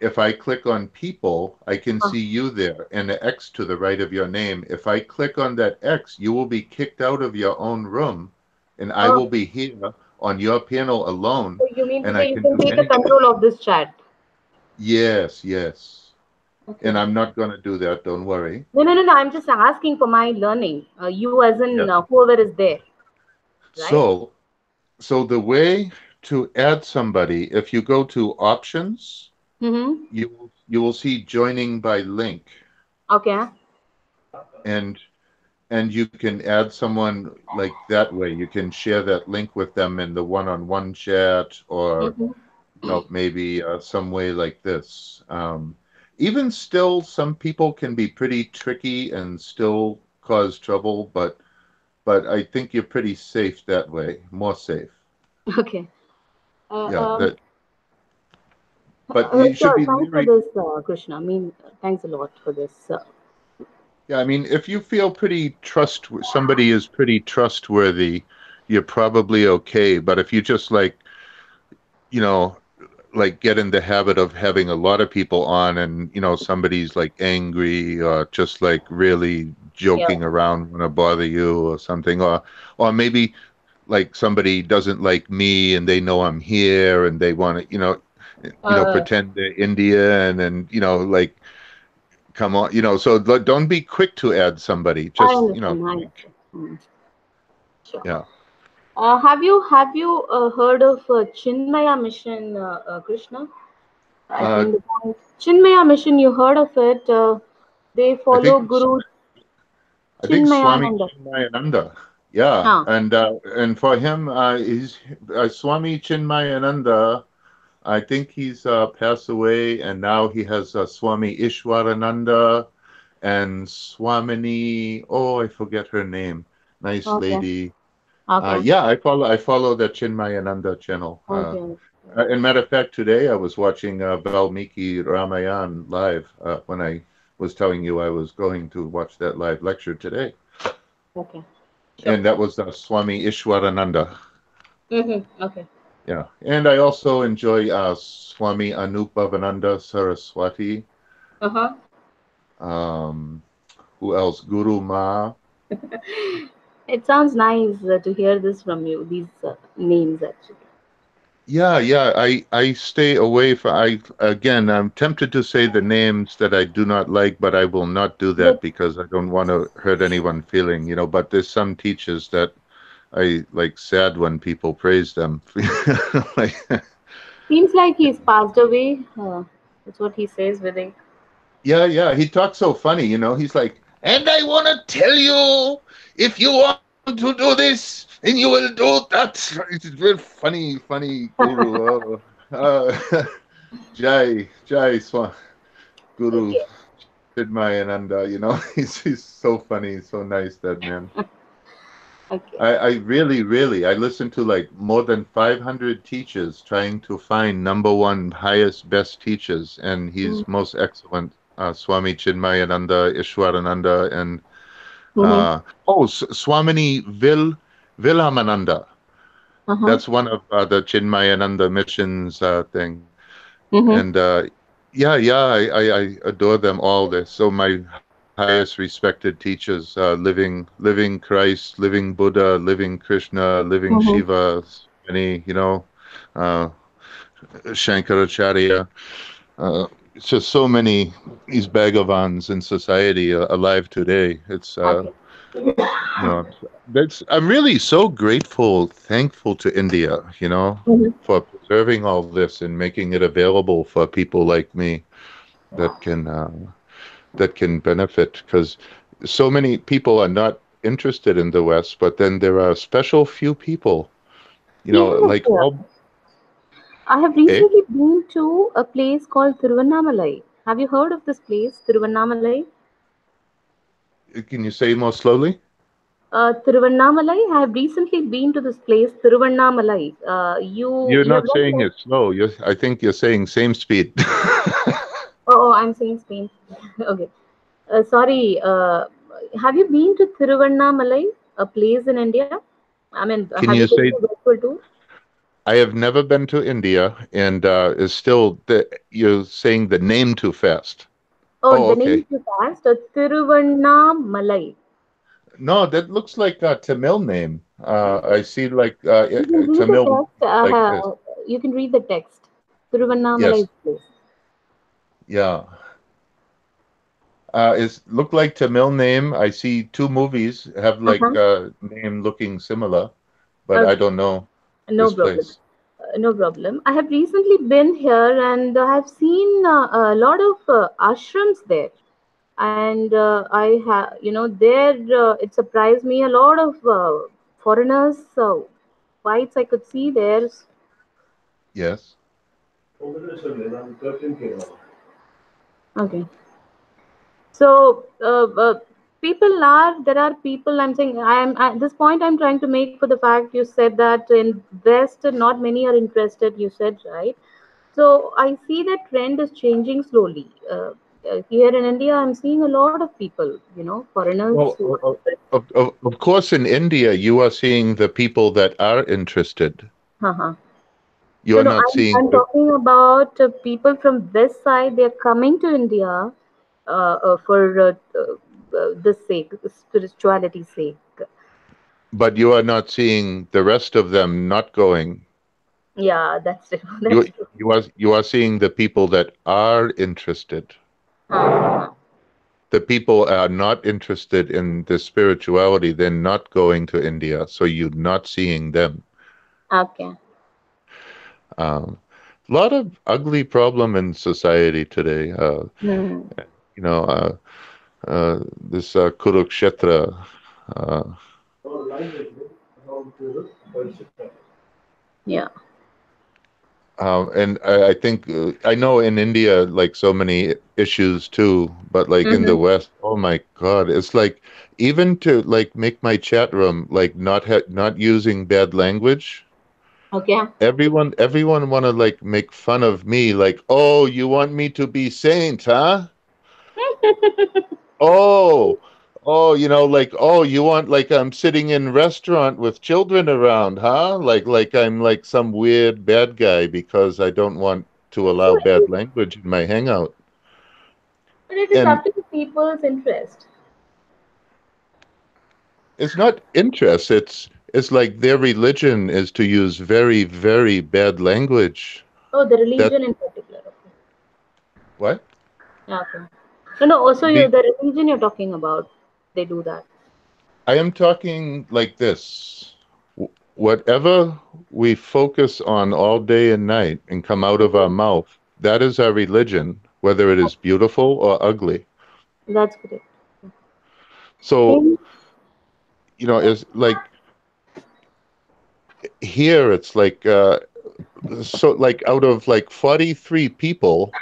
If I click on people, I can Uh, see you there and the X to the right of your name. If I click on that X, you will be kicked out of your own room and I oh, will be here on your panel alone so you mean to and I say you can can do take the anything. control of this chat? Yes, yes. And Okay. I'm not going to do that. Don't worry. No, no, no, no. I'm just asking for my learning. You, as in Yeah. whoever is there, right? So, the way to add somebody, if you go to options, Mm-hmm. you will see joining by link Okay. and you can add someone like that way. You can share that link with them in the one-on-one chat, or Mm-hmm. maybe some way like this. Even still, some people can be pretty tricky and still cause trouble, but I think you're pretty safe that way, more safe. Okay. Uh, Yeah, um, that. But you should sure. be Thanks for leery. this, Krishna. I mean, thanks a lot for this. Yeah, I mean, if you feel somebody is pretty trustworthy, you're probably okay. But if you just you know, get in the habit of having a lot of people on and, somebody's like angry or just like really Yeah. joking around, want to bother you or something, or maybe like somebody doesn't like me and they know I'm here and they want to, Uh, pretend they're Indian and, like come on, so don't be quick to add somebody. I Just, understand. I think. understand. Mm, sure. Yeah. Have you heard of Chinmaya Mission, Krishna? I Uh, think the point Chinmaya Mission. You heard of it? They I think follow Guru Swami Chinmayananda. Chinmayananda. Yeah, Huh. and for him, he's Swami Chinmayananda. I think he's passed away, and now he has Swami Ishwarananda and Swamini. Oh, I forget her name. Nice Okay. lady. Okay. Yeah, I follow the Chinmayananda channel. Okay. And matter of fact, today I was watching Valmiki Ramayan live when I was telling you I was going to watch that live lecture today. Okay. Sure. And that was Swami Ishwarananda. Mm-hmm. Okay. Yeah. And I also enjoy Swami Anupavananda Saraswati. Uh-huh. Um, who else? Guru Ma. It sounds nice to hear this from you. These names actually. Yeah, yeah. I stay away from. I again, I'm tempted to say the names that I do not like, but I will not do Yes. that because I don't want to hurt anyone feeling. But there's some teachers that I like sad when people praise them. Like, Seems like he's passed away. That's what he says, Vivek. yeah, yeah. He talks so funny. He's like, and I want to tell you, if you want to do this, and you will do that. It's very funny, funny guru. Oh, Jai Guru Okay. Chidmayananda. He's so funny, so nice, that man. Okay. I really, really, I listened to like more than 500 teachers trying to find number one highest, best teachers, and he's most excellent. Swami Chinmayananda, Ishwarananda, and Mm-hmm. Swamini Vilhamananda. Uh-huh. That's one of the Chinmayananda missions thing. Mm-hmm. And yeah, yeah, I adore them all. They're so my highest respected teachers, living Christ, living Buddha, living Krishna, living Mm-hmm. Shiva, uh, Shankaracharya. It's just so many these Bhagavans in society alive today. It's Okay. you know that's I'm really so grateful, thankful to India, Mm-hmm. for preserving all this and making it available for people like me that can benefit, because so many people are not interested in the West, but then there are a special few people, Yes. like all. I have Eh? recently been to a place called Thiruvannamalai. Have you heard of this place, Thiruvannamalai? Can you say more slowly? Thiruvannamalai. I have recently been to this place, Thiruvannamalai. You're You have not not saying heard? it slow. I think you're saying same speed. Oh, I'm saying Spain. Okay. Sorry. Have you been to Thiruvannamalai, a place in India? I mean, Can have you you been say to Westwood too? I have never been to India, and is still you're saying the name too fast. Oh, Oh, the name okay. is too fast. Thiruvannamalai. No, that looks like a Tamil name. I see like You can read the Tamil text. like this. You can read the text. Thiruvannamalai Yes, is the place. yeah. It's look like Tamil name. I see two movies have like Uh-huh. name looking similar, but I Okay. don't know No this problem. place. No problem. I have recently been here and I have seen a lot of ashrams there. And I have, there it surprised me a lot of foreigners, whites I could see there. Yes. Okay. So there are people. I'm saying I'm at this point. I'm trying to make for the fact you said that in West, not many are interested. You said right. So I see that trend is changing slowly. Here in India, I'm seeing a lot of people, foreigners Well, who are of course, in India, you are seeing the people that are interested. uh-huh. You No, are no, not I'm seeing the. talking about people from West side. They're coming to India for this sake, spirituality's sake. But you are not seeing the rest of them not going. Yeah, that's true. You That's true. you are seeing the people that are interested. Uh-huh. The people are not interested in the spirituality. They're not going to India, so you're not seeing them. Okay. Um, a lot of ugly problem in society today. Hmm. You know, this Kurukshetra. Uh, Yeah. and I think I know in India, like so many issues too, but like in the Mm-hmm. West, oh my God, it's like even to like make my chat room like not using bad language. Okay. Everyone want to like make fun of me, like, oh, you want me to be saint, huh? Oh, oh, like, oh, you want like I'm sitting in restaurant with children around, huh? Like I'm like some weird bad guy because I don't want to So allow bad language in my hangout. it is And up to the people's interest. it's not interest, It's like their religion is to use very, very bad language. Oh, the That religion in particular. Okay. what? Yeah, okay. No, no. Also, Be, the religion you're talking about, they do that. I am talking like this. Whatever we focus on all day and night and come out of our mouth, that is our religion, whether it is beautiful or ugly. That's great. So, In, it's like here, it's like, so like out of like 43 people,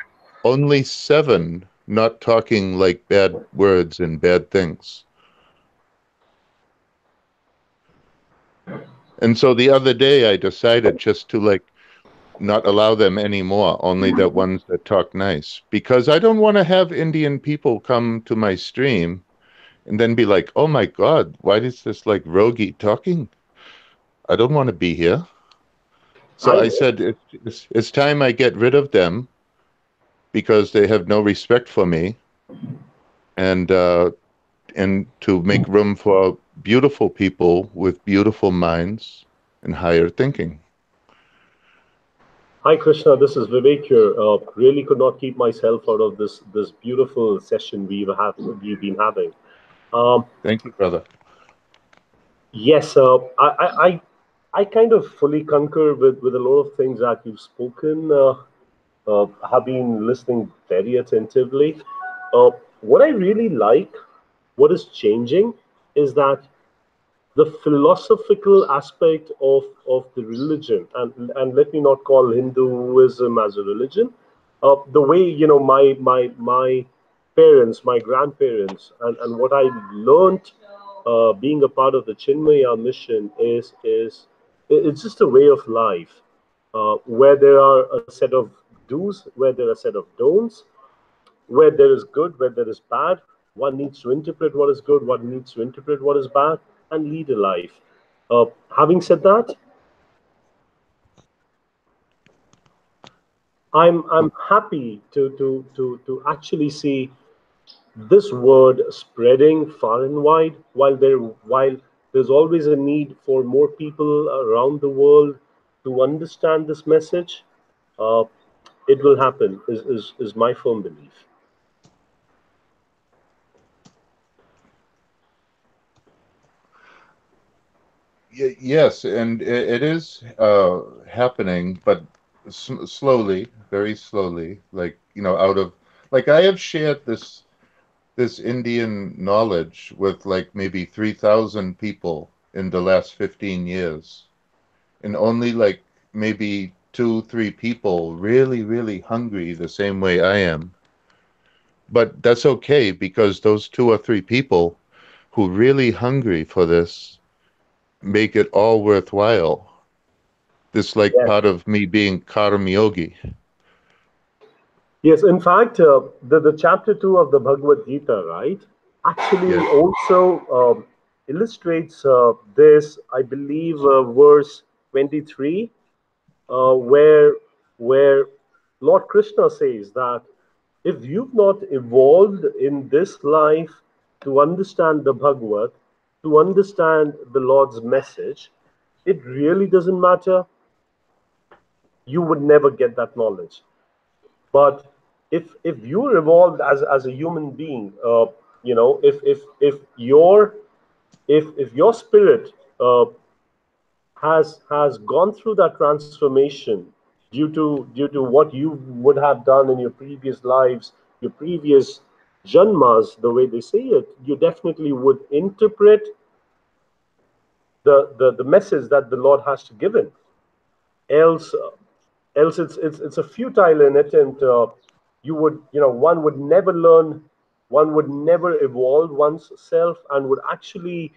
only seven not talking like bad words and bad things. And so the other day I decided just to like not allow them anymore, only the ones that talk nice. Because I don't want to have Indian people come to my stream and then be like, oh my God, why is this like Rogi talking? I don't want to be here. So I I know. said, it's time I get rid of them because they have no respect for me and to make room for beautiful people with beautiful minds and higher thinking. Hi Krishna, this is Vivek here. Really could not keep myself out of this beautiful session we've been having. Um, Thank you, brother. yes, I kind of fully concur with a lot of things that you've spoken. Have been listening very attentively. Uh, what I really like, what is changing, is that the philosophical aspect of the religion, and let me not call Hinduism as a religion. The way my parents, my grandparents, and what I learned being a part of the Chinmaya mission is it's just a way of life where there are a set of do's, where there are a set of don'ts, where there is good, where there is bad. One needs to interpret what is good, one needs to interpret what is bad, and lead a life. Having said that, I'm happy to actually see this word spreading far and wide. While there's always a need for more people around the world to understand this message, uh, it will happen. Is my firm belief. Yes, and it is happening, but slowly, very slowly. Like out of like I have shared this Indian knowledge with like maybe 3,000 people in the last 15 years, and only like maybe two, three people really, really hungry the same way I am. But that's okay because those two or three people who really hungry for this make it all worthwhile. This like Yes. part of me being karma yogi. Yes, in fact, the chapter 2 of the Bhagavad Gita, right, actually Yes. also illustrates this, I believe, verse 23, where Lord Krishna says that if you've not evolved in this life to understand the Bhagavad, to understand the Lord's message, it really doesn't matter. You would never get that knowledge. But if you're evolved as a human being, if your spirit has gone through that transformation due to what you would have done in your previous lives, your previous janmas, the way they say it, you definitely would interpret the message that the Lord has to give in. Else it's a futile in it, and one would never learn, one would never evolve one's self, and would actually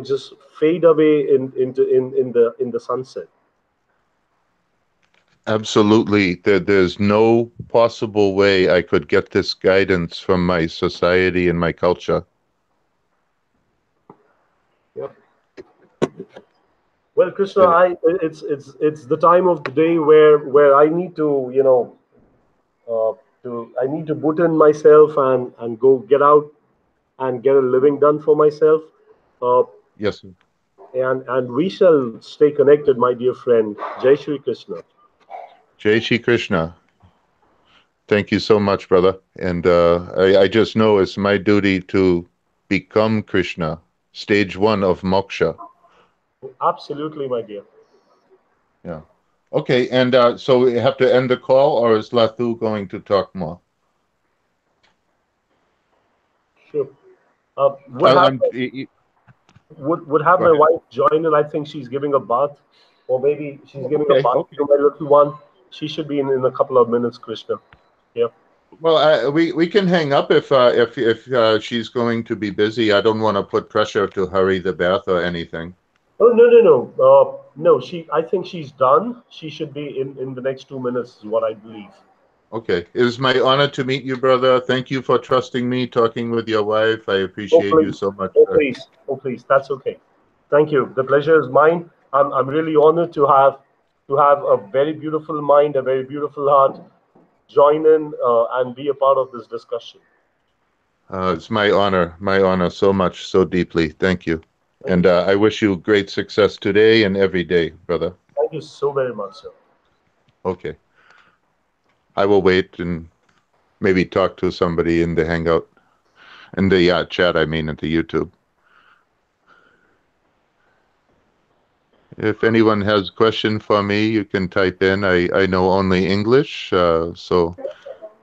just fade away in the sunset. Absolutely. There's no possible way I could get this guidance from my society and my culture. Yep. Well, Krishna, And it's the time of the day where I need to uh, I need to put in myself and go get out and get a living done for myself. Uh, yes, and we shall stay connected, my dear friend. Jai Shri Krishna. Jai Shri Krishna. Thank you so much, brother. And I just know it's my duty to become Krishna, stage 1 of moksha. Absolutely, my dear. Yeah. Okay, and so we have to end the call, or is Lathu going to talk more? Sure. Would have I'm, would have go my ahead. wife join in. I think she's giving a bath, or maybe she's giving a Okay, bath okay. to my little one. She should be in a couple of minutes, Krishna. Yeah. Well, we can hang up if she's going to be busy. I don't want to put pressure to hurry the bath or anything. Oh, no, no, no. No, I think she's done. She should be in the next 2 minutes, is what I believe. Okay. It is my honor to meet you, brother. Thank you for trusting me, talking with your wife. I Oh, appreciate you please. so much, Oh, sir. please. Oh, please. That's okay. Thank you. The pleasure is mine. I'm really honored to have a very beautiful mind, a very beautiful heart, join in and be a part of this discussion. It's my honor so much, so deeply. Thank you. Thank And you. I wish you great success today and every day, brother. Thank you so very much, sir. Okay. I will wait and maybe talk to somebody in the Hangout, in the chat, I mean, at the YouTube. If anyone has a question for me, you can type in. I know only English, so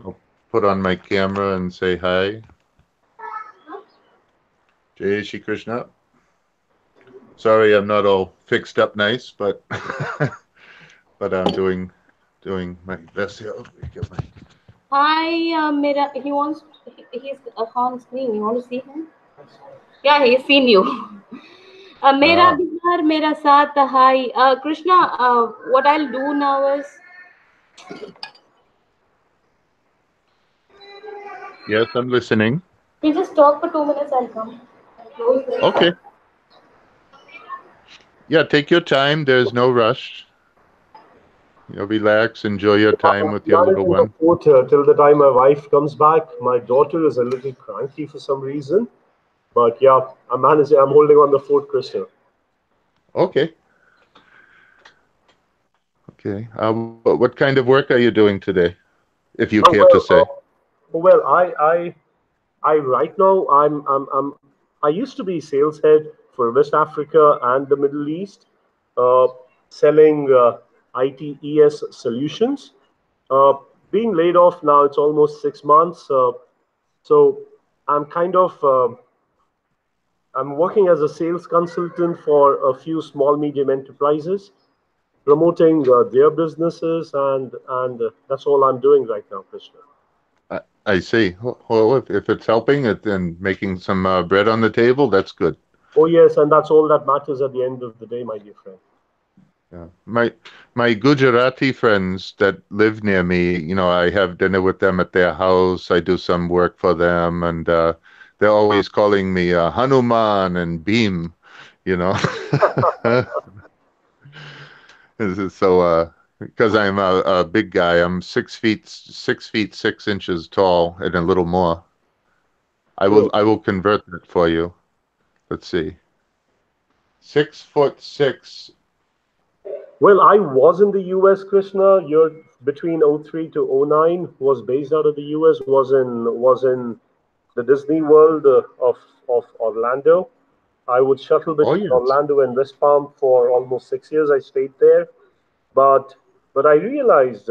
I'll put on my camera and say hi. Jai Shri Krishna. Sorry, I'm not all fixed up nice, but but I'm doing my best here. Oh, let me get my... Hi, Mira. He's on screen. You want to see him? Yeah, he's seen you. Mera Ah, Bihar, Mera Saath. Hi, Krishna. What I'll do now is yes, I'm listening. we just talk for 2 minutes. I'll come. Okay. Yeah, take your time. There's no rush. Relax, enjoy your time I'm with your little managing the one. fort till the time my wife comes back. My daughter is a little cranky for some reason, but yeah, I'm managing. I'm holding on the fort, Krishna. Okay. Okay. What kind of work are you doing today, if you Oh care to say? well. I right now I used to be sales head for West Africa and the Middle East, uh, selling ITES solutions. Uh, Being laid off now, it's almost 6 months. So I'm kind of I'm working as a sales consultant for a few small medium enterprises, promoting their businesses, and that's all I'm doing right now, Krishna. I see. Well, if it's helping it and making some bread on the table, that's good. Oh yes, and that's all that matters at the end of the day, my dear friend. Yeah. My Gujarati friends that live near me, I have dinner with them at their house. I do some work for them, and they're always calling me Hanuman and Beam, you know. So, because I'm a big guy, I'm 6 feet 6 inches tall, and a little more. Sure. I will convert that for you. Let's see. 6'6". Well, I was in the US, Krishna. Year between '03 to '09, was based out of the US. Was in the Disney World of Orlando. I would shuttle Oh between yes. Orlando and West Palm for almost 6 years. I stayed there, but I realized,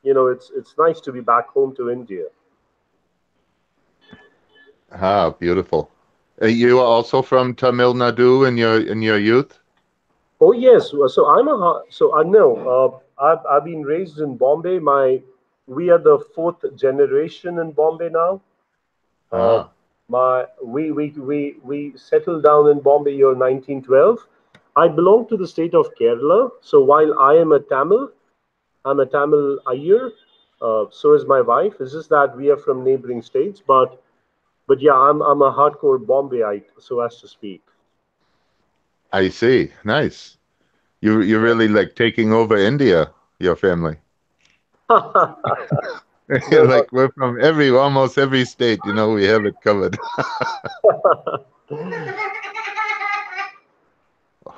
it's nice to be back home to India. Ah, beautiful. You are also from Tamil Nadu in your youth? Oh yes, so so I know. I've been raised in Bombay. We are the fourth generation in Bombay now. Uh, Ah, we settled down in Bombay year 1912. I belong to the state of Kerala. So while I am a Tamil, I'm a Tamil Iyer. So is my wife. It's just that we are from neighboring states. But yeah, I'm a hardcore Bombayite, so as to speak. I see. Nice. You're really like taking over India, your family. No, Like we're from almost every state, we have it covered.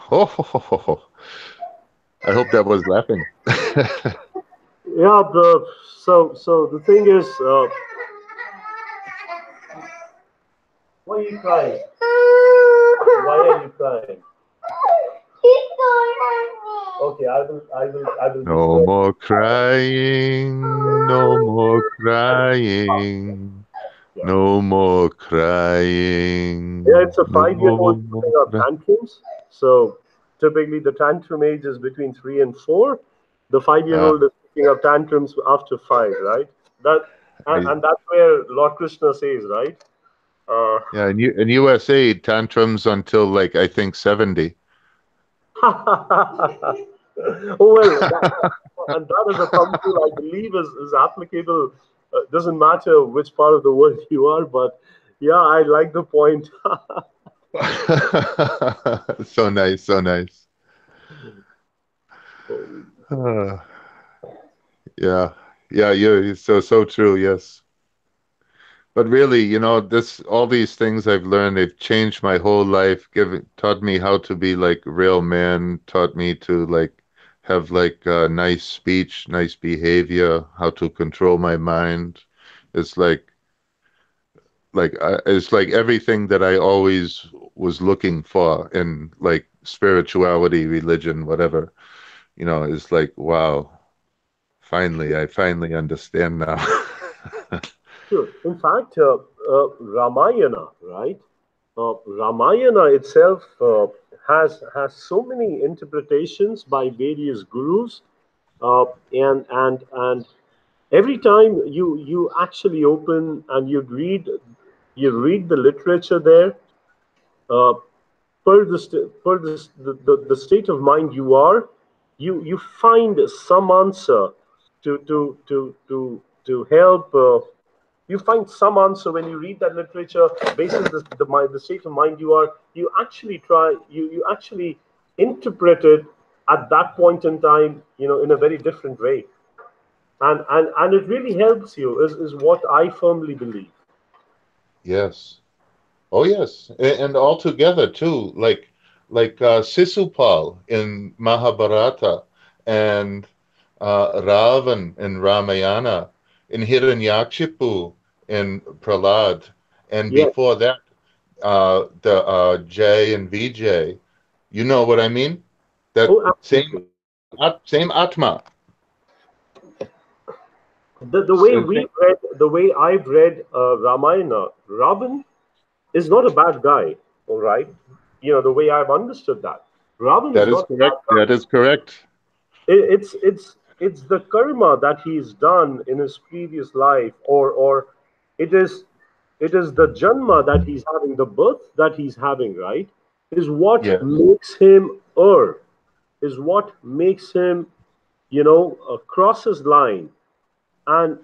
Ho, ho, ho, ho, ho. I hope that was laughing. Yeah, so the thing is, why are you crying? Why are you crying? Okay, I will just No more crying, no more crying, yeah. no more Yeah, crying, it's a no 5-year-old more putting up tantrums. So typically the tantrum age is between 3 and 4. The 5-year-old is picking up tantrums after 5, right? That I, and that's where Lord Krishna says, right? Uh, yeah, in USA, tantrums until like I think 70. oh well, and that is a thumb rule I believe is applicable. Doesn't matter which part of the world you are, but yeah, I like the point. So nice, so nice. Uh, yeah, yeah, you're so true. Yes. But really, this all these things I've learned, they've changed my whole life, taught me how to be like a real man, taught me to like have like nice speech, nice behavior, how to control my mind. It's it's like everything that I always was looking for in like spirituality, religion, whatever. It's like wow, I finally understand now. Sure. In fact, Ramayana, right? Ramayana itself has so many interpretations by various gurus, and every time you actually open and you read the literature there, uh, per the state of mind you are, you find some answer to help. You find some answer when you read that literature basis the state of mind you are. You actually interpret it at that point in time, in a very different way, and it really helps you. Is what I firmly believe. Yes. Oh yes, and all together too, like Sisupal in Mahabharata and Ravan in Ramayana, in Hiranyakshipu in Prahlad, and Yes. before that, the Jay and Vijay. You know what I mean? That Oh, absolutely. same Atma. Same. The way I've read Ramayana, Ravan is not a bad guy. All right, the way I've understood that, Ravan is That is not a bad correct. guy. That is correct. It's the karma that he's done in his previous life, or it is it is the janma that he's having, the birth that he's having, right? Is what Yes. makes him is what makes him, cross his line, and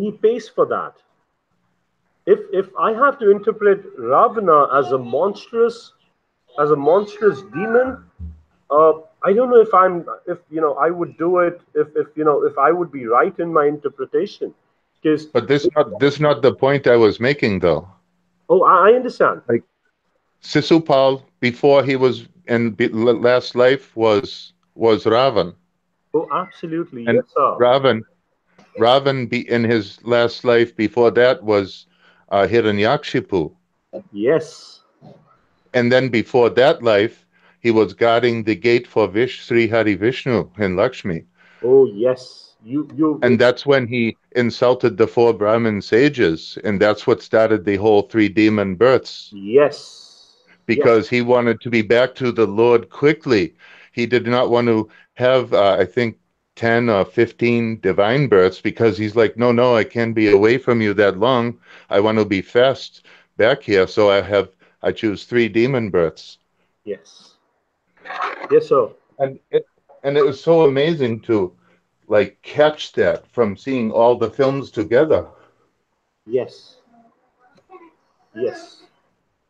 he pays for that. If I have to interpret Ravana as a monstrous demon, I don't know if I would do it, if I would be right in my interpretation, because But this not the point I was making though. oh, I understand. Like Sisupal before he was in last life was Ravan, Oh, absolutely, and yes, sir. Ravan be in his last life before that was Hiranyakshipu, Yes. and then before that life he was guarding the gate for Sri Hari Vishnu and Lakshmi, Oh, yes. You. and that's when he insulted the four Brahmin sages, and that's what started the whole three demon births. Yes. Yes. Because he wanted to be back to the Lord quickly. He did not want to have, I think, 10 or 15 divine births because he's like, no, no, I can't be away from you that long. I want to be fast back here. So I choose three demon births. Yes. Yes, sir. And it was so amazing to like catch that from seeing all the films together. Yes. Yes.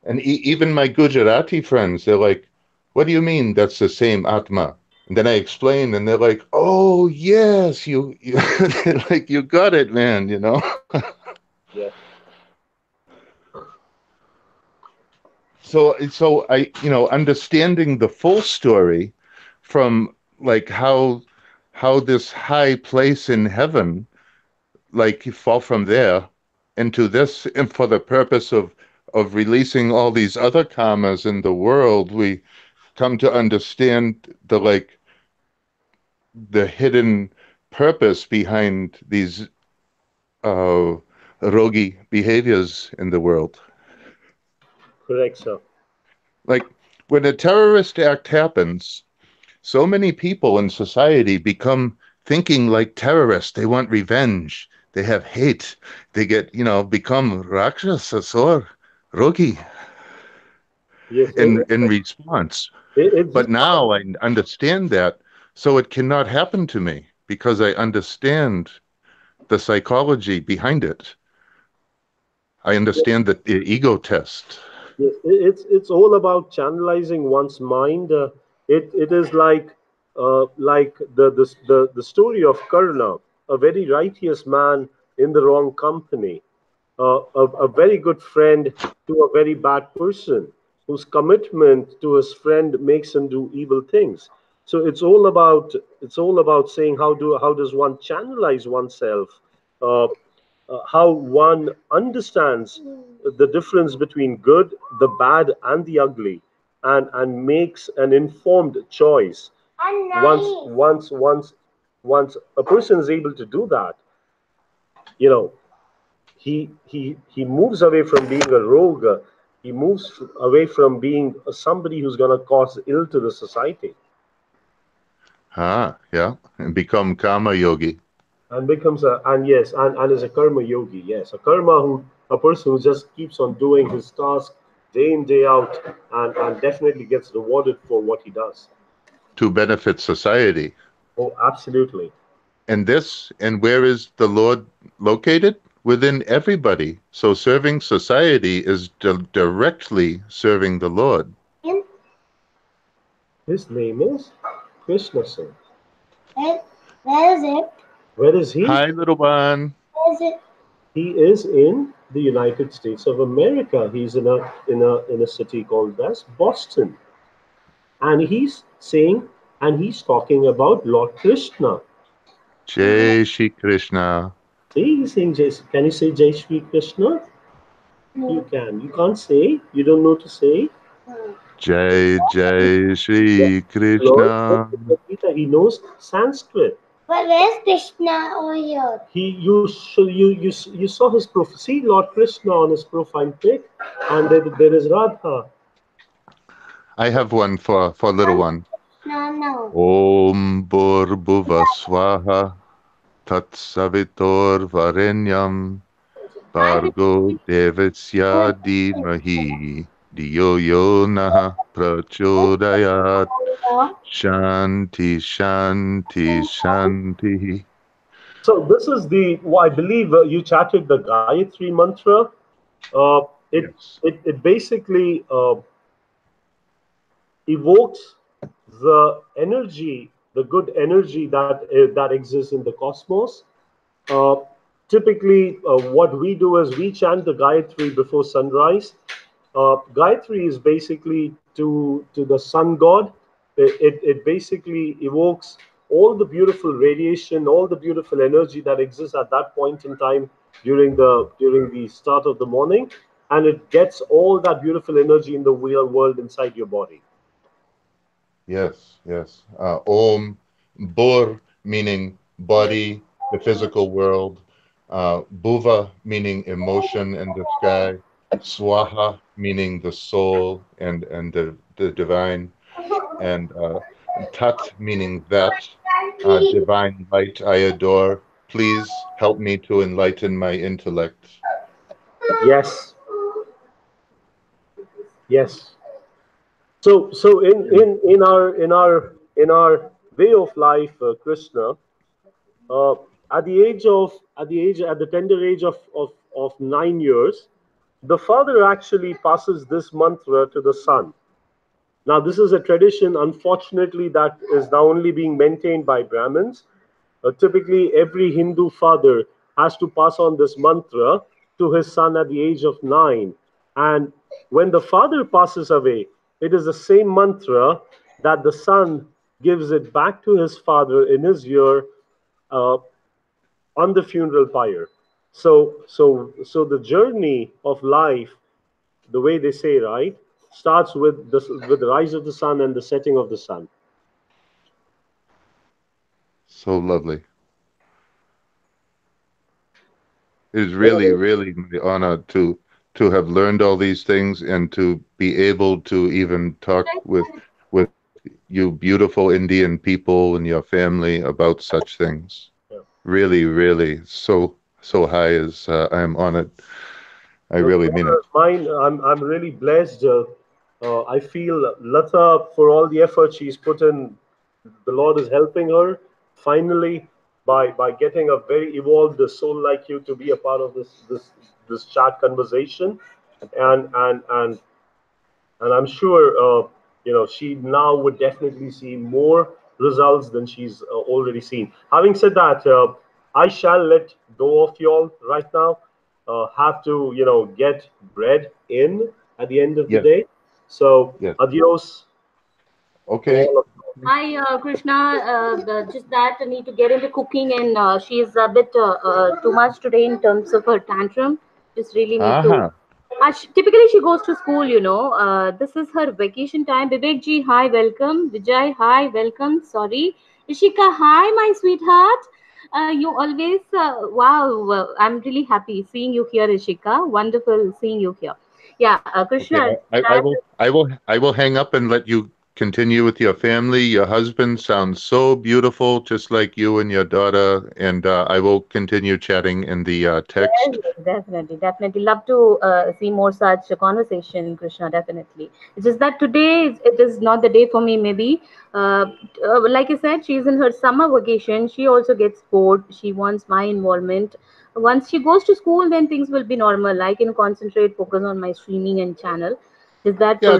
And even my Gujarati friends, they're like, what do you mean that's the same Atma? And then I explain, and they're like, "Oh yes, you like you got it, man." Yes. so I, understanding the full story from like how this high place in heaven, like you fall from there into this, and for the purpose of releasing all these other karmas in the world, we come to understand the hidden purpose behind these uh rogi behaviors in the world. Correct, sir. Like when a terrorist act happens, so many people in society become thinking like terrorists. They want revenge. They have hate. They get, become rakshasas or rogi Yes, in response. it's But now I understand that, so it cannot happen to me because I understand the psychology behind it. I understand the ego test. yes, it's all about channelizing one's mind. It is like the story of Karna, a very righteous man in the wrong company, a very good friend to a very bad person, whose commitment to his friend makes him do evil things. So it's all about saying how does one channelize oneself, uh, how one understands the difference between good, the bad, and the ugly, and makes an informed choice. Once a person is able to do that, you know, he moves away from being a rogue. He moves away from being somebody who's going to cause ill to the society, Ah, yeah, and become karma yogi. and becomes a and yes and is a karma yogi. Yes, a person who just keeps on doing his task day in day out, and definitely gets rewarded for what he does. To benefit society. Oh, absolutely. And where is the Lord located? Within everybody. So serving society is directly serving the Lord. His name is Krishna Singh. Where is it? Where is he? Hi, little one. Where is it? He is in the United States of America. He's in a city called as Boston, and he's talking about Lord Krishna. Jai Shri Krishna. See, he's saying Jai. Can you say Jai Shri Krishna? You No. can. You can't say. You don't know to say. Jai Jai Yes. Shri Lord Krishna. Gita, he knows Sanskrit. But where's Krishna over here? You saw his profile. See Lord Krishna on his profile pic, and there is Radha. I have one for little one. No, no. Om Bhuva Swaha Tat Savitor Varenyam Bhargo Devasya Dhimahi Diyo Yo Nah Prachodayat. Shanti, Shanti, Shanti. So this is I believe you chatted the Gayatri mantra. Uh, it, Yes. it basically evokes the energy, the good energy that exists in the cosmos. Uh, Typically, what we do is we chant the Gayatri before sunrise. Gayatri is basically to the sun god. It basically evokes all the beautiful radiation, all the beautiful energy that exists at that point in time during the start of the morning, and it gets all that beautiful energy in the real world inside your body. Yes, yes. Om, Bur meaning body, the physical world. Bhuva meaning emotion and the sky. Swaha meaning the soul and the divine. And Tat meaning that. Divine light I adore. Please help me to enlighten my intellect. Yes, yes. So in our way of life, Krishna, uh, at the tender age of 9 years, the father actually passes this mantra to the son. Now, this is a tradition, unfortunately, that is now only being maintained by Brahmins. Typically, every Hindu father has to pass on this mantra to his son at the age of 9. And when the father passes away, it is the same mantra that the son gives it back to his father in his ear uh, on the funeral pyre. So the journey of life, the way they say, right, starts with the rise of the sun and the setting of the sun. So lovely. It is really, Well, really my honor to have learned all these things and to be able to even talk with you beautiful Indian people and your family about such things. yeah. Really, really, so high as I am honored. I The really mean honor it. is mine. I'm really blessed. I feel Latha, for all the effort she's put in, the Lord is helping her finally by getting a very evolved soul like you to be a part of this chat conversation, and and I'm sure she now would definitely see more results than she's already seen. Having said that, I shall let go of y'all right now. Have to get bread in at the end of the Yes, day. So yes. adios to Okay. all of you. Hi, Krishna. Just that I need to get into cooking, and she's a bit too much today in terms of her tantrum. Just really need to. Uh-huh. Typically, she goes to school. This is her vacation time. Vivek ji, hi, welcome. Vijay, hi, welcome. Sorry, Ishika, hi, my sweetheart. You always wow. I'm really happy seeing you here, Ishika. Wonderful seeing you here. Yeah, Okay. Krishna. I will hang up and let you continue with your family. Your husband sounds so beautiful, just like you and your daughter. And I will continue chatting in the Yes, text. yes, definitely, definitely. Love to see more such a conversation, Krishna. Definitely. It's just that today it is not the day for me. Maybe, like I said, she's in her summer vacation. She also gets bored. She wants my involvement. Once she goes to school, then things will be normal. I can concentrate, focus on my streaming and channel. Is that Yeah, for?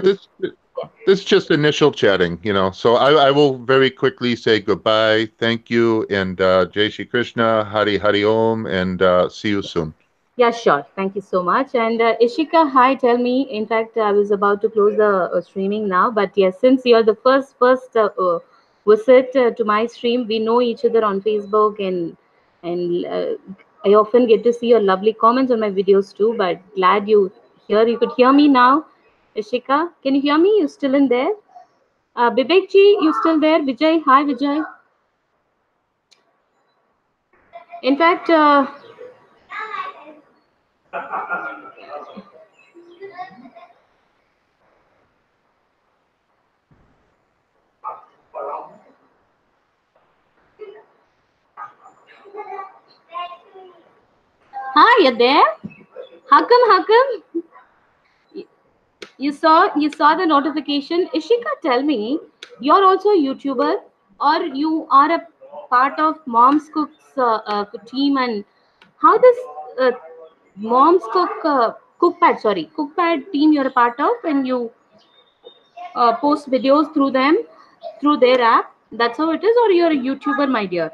this just initial chatting. So I will very quickly say goodbye. Thank you, and Jai Shri Krishna, Hari Hari Om, and see you soon. Yeah, sure. Thank you so much. And Ishika, hi, tell me. In fact, I was about to close the streaming now, but yes, since you're the first visit to my stream, we know each other on Facebook, and I often get to see your lovely comments on my videos too. But glad you could hear me now. Ishika, can you hear me? You still in there? Bibek ji, you still there? Vijay, hi, Vijay. In fact, hi, you there? How come? How come? You saw the notification. Ishika, tell me, you're also a YouTuber, or you are a part of Mom's Cook's team, and how this uh, Mom's Cookpad team you're a part of, and you post videos through them, through their app. That's how it is, or you're a YouTuber, my dear.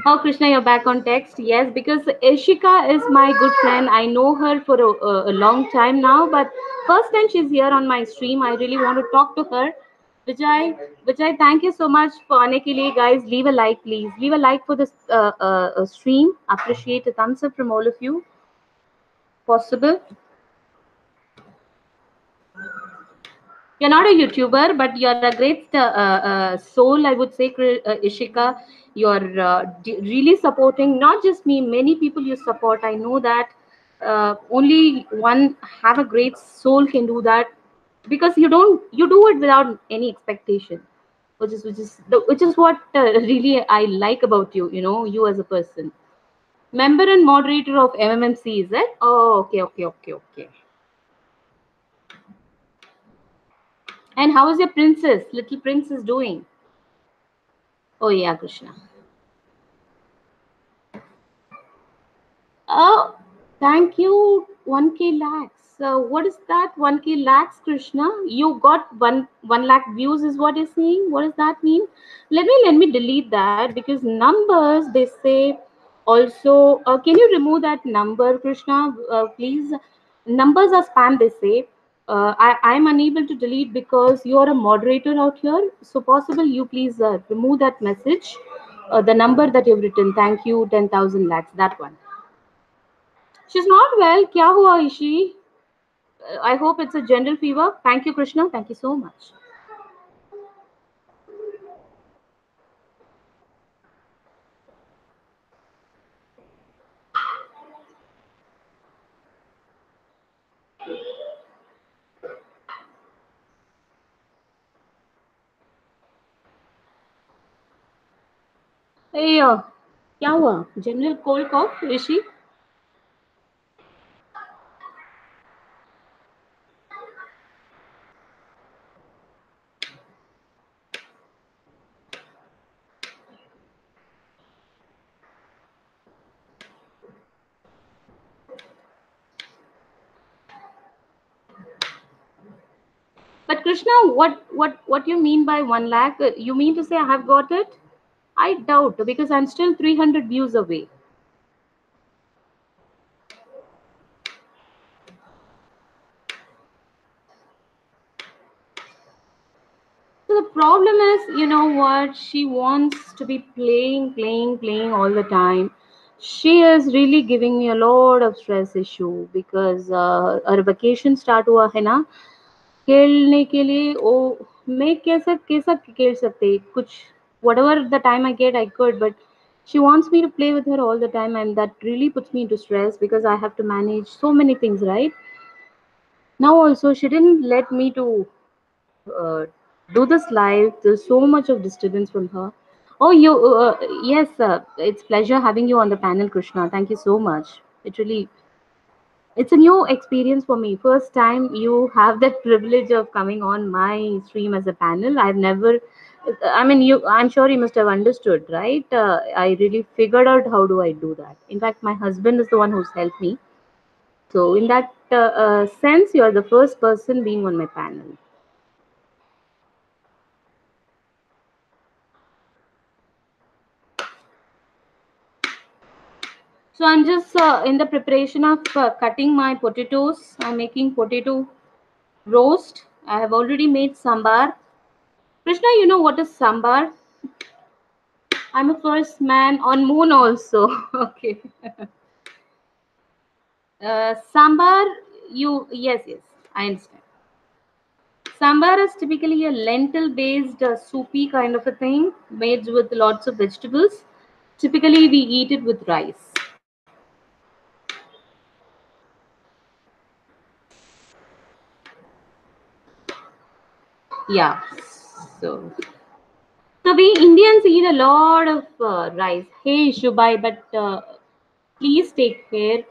Oh, Krishna, you're back on text. Yes, because Ishika is my good friend. I know her for a long time now, but first time she's here on my stream, I really want to talk to her. Vijay, Vijay, thank you so much for आने के लिए, guys. Leave a like, please. Leave a like for this stream. Appreciate a thumbs up from all of you. Possible. You're not a YouTuber, but you're a great soul, I would say, Ishika. You're really supporting not just me, many people you support. I know that only one have a great soul can do that, because you do it without any expectation, which is what really I like about you. You as a person, member and moderator of MMMC, is it? Oh, okay, okay, okay, okay. And how is your little princess doing? Oh yeah, Krishna. Oh, thank you. 1K lakhs. What is that? 1K lakhs, Krishna. You got one lakh views, is what you're saying. What does that mean? Let me delete that, because numbers, they say Also, can you remove that number, Krishna, please? Numbers are spam, they say. I'm unable to delete because you are a moderator out here. So possible you please remove that message. The number that you've written, thank you, 10,000 lakhs, that one. She's not well. Kya hua is she? I hope it's a general fever. Thank you, Krishna. Thank you so much. Hey, क्या हुआ? General cold cough, is she? But Krishna, what you mean by 1 lakh? You mean to say I have got it? I doubt because I'm still 300 views away. So the problem is, you know what? She wants to be playing all the time. She is really giving me a lot of stress issue because her vacation start हुआ है ना. खेलने के लिए ओ मैं कैसा कैसा खेल सकते कुछ whatever the time I get I could, but she wants me to play with her all the time, and that really puts me into stress because I have to manage so many things, right? Now also she didn't let me to uh, do this live. There's so much of disturbance from her. Oh, you yes, it's pleasure having you on the panel, Krishna. Thank you so much. It really, it's a new experience for me. First time you have that privilege of coming on my stream as a panel. I've never, I mean, I'm sure you must have understood, right? I really figured out how do I do that. In fact, my husband is the one who's helped me. So in that sense, you are the first person being on my panel. So I'm just in the preparation of cutting my potatoes. I'm making potato roast. I have already made sambar. Krishna, you know what is sambar? I'm a first man on moon also. Okay. Sambar, yes, I understand. Sambar is typically a lentil-based soupy kind of a thing made with lots of vegetables. Typically, we eat it with rice. Yeah. So, so we Indians eat a lot of rice. Hey, Shubai, but please take care.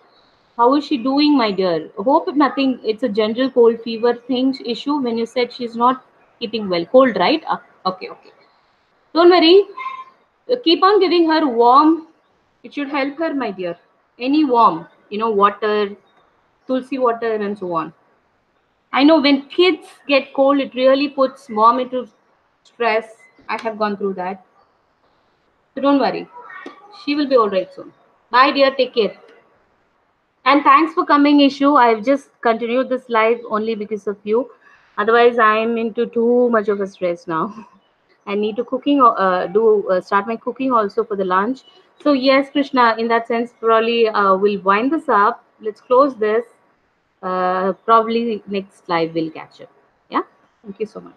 How is she doing, my dear? Hope nothing. It's a general cold fever thing issue. When you said she's not keeping well, cold, right? Okay. Don't worry. Keep on giving her warm. It should help her, my dear. Any warm, water, tulsi water, and so on. I know when kids get cold, it really puts mom into stress. I have gone through that. So don't worry. She will be all right soon. Bye, dear. Take care. And thanks for coming, Ishu. I've just continued this live only because of you. Otherwise, I'm into too much of a stress now. I need to start my cooking also for the lunch. So yes, Krishna, in that sense, probably we'll wind this up. Let's close this. Probably next live we'll catch up. Yeah. Thank you so much.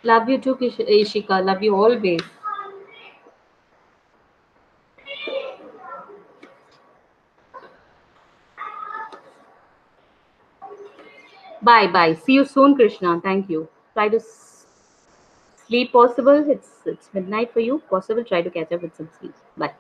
Love you too, Ishika. Love you always. Bye. See you soon, Krishna. Thank you. Try to sleep possible. It's midnight for you. Possible. Try to catch up with some sleep. Bye.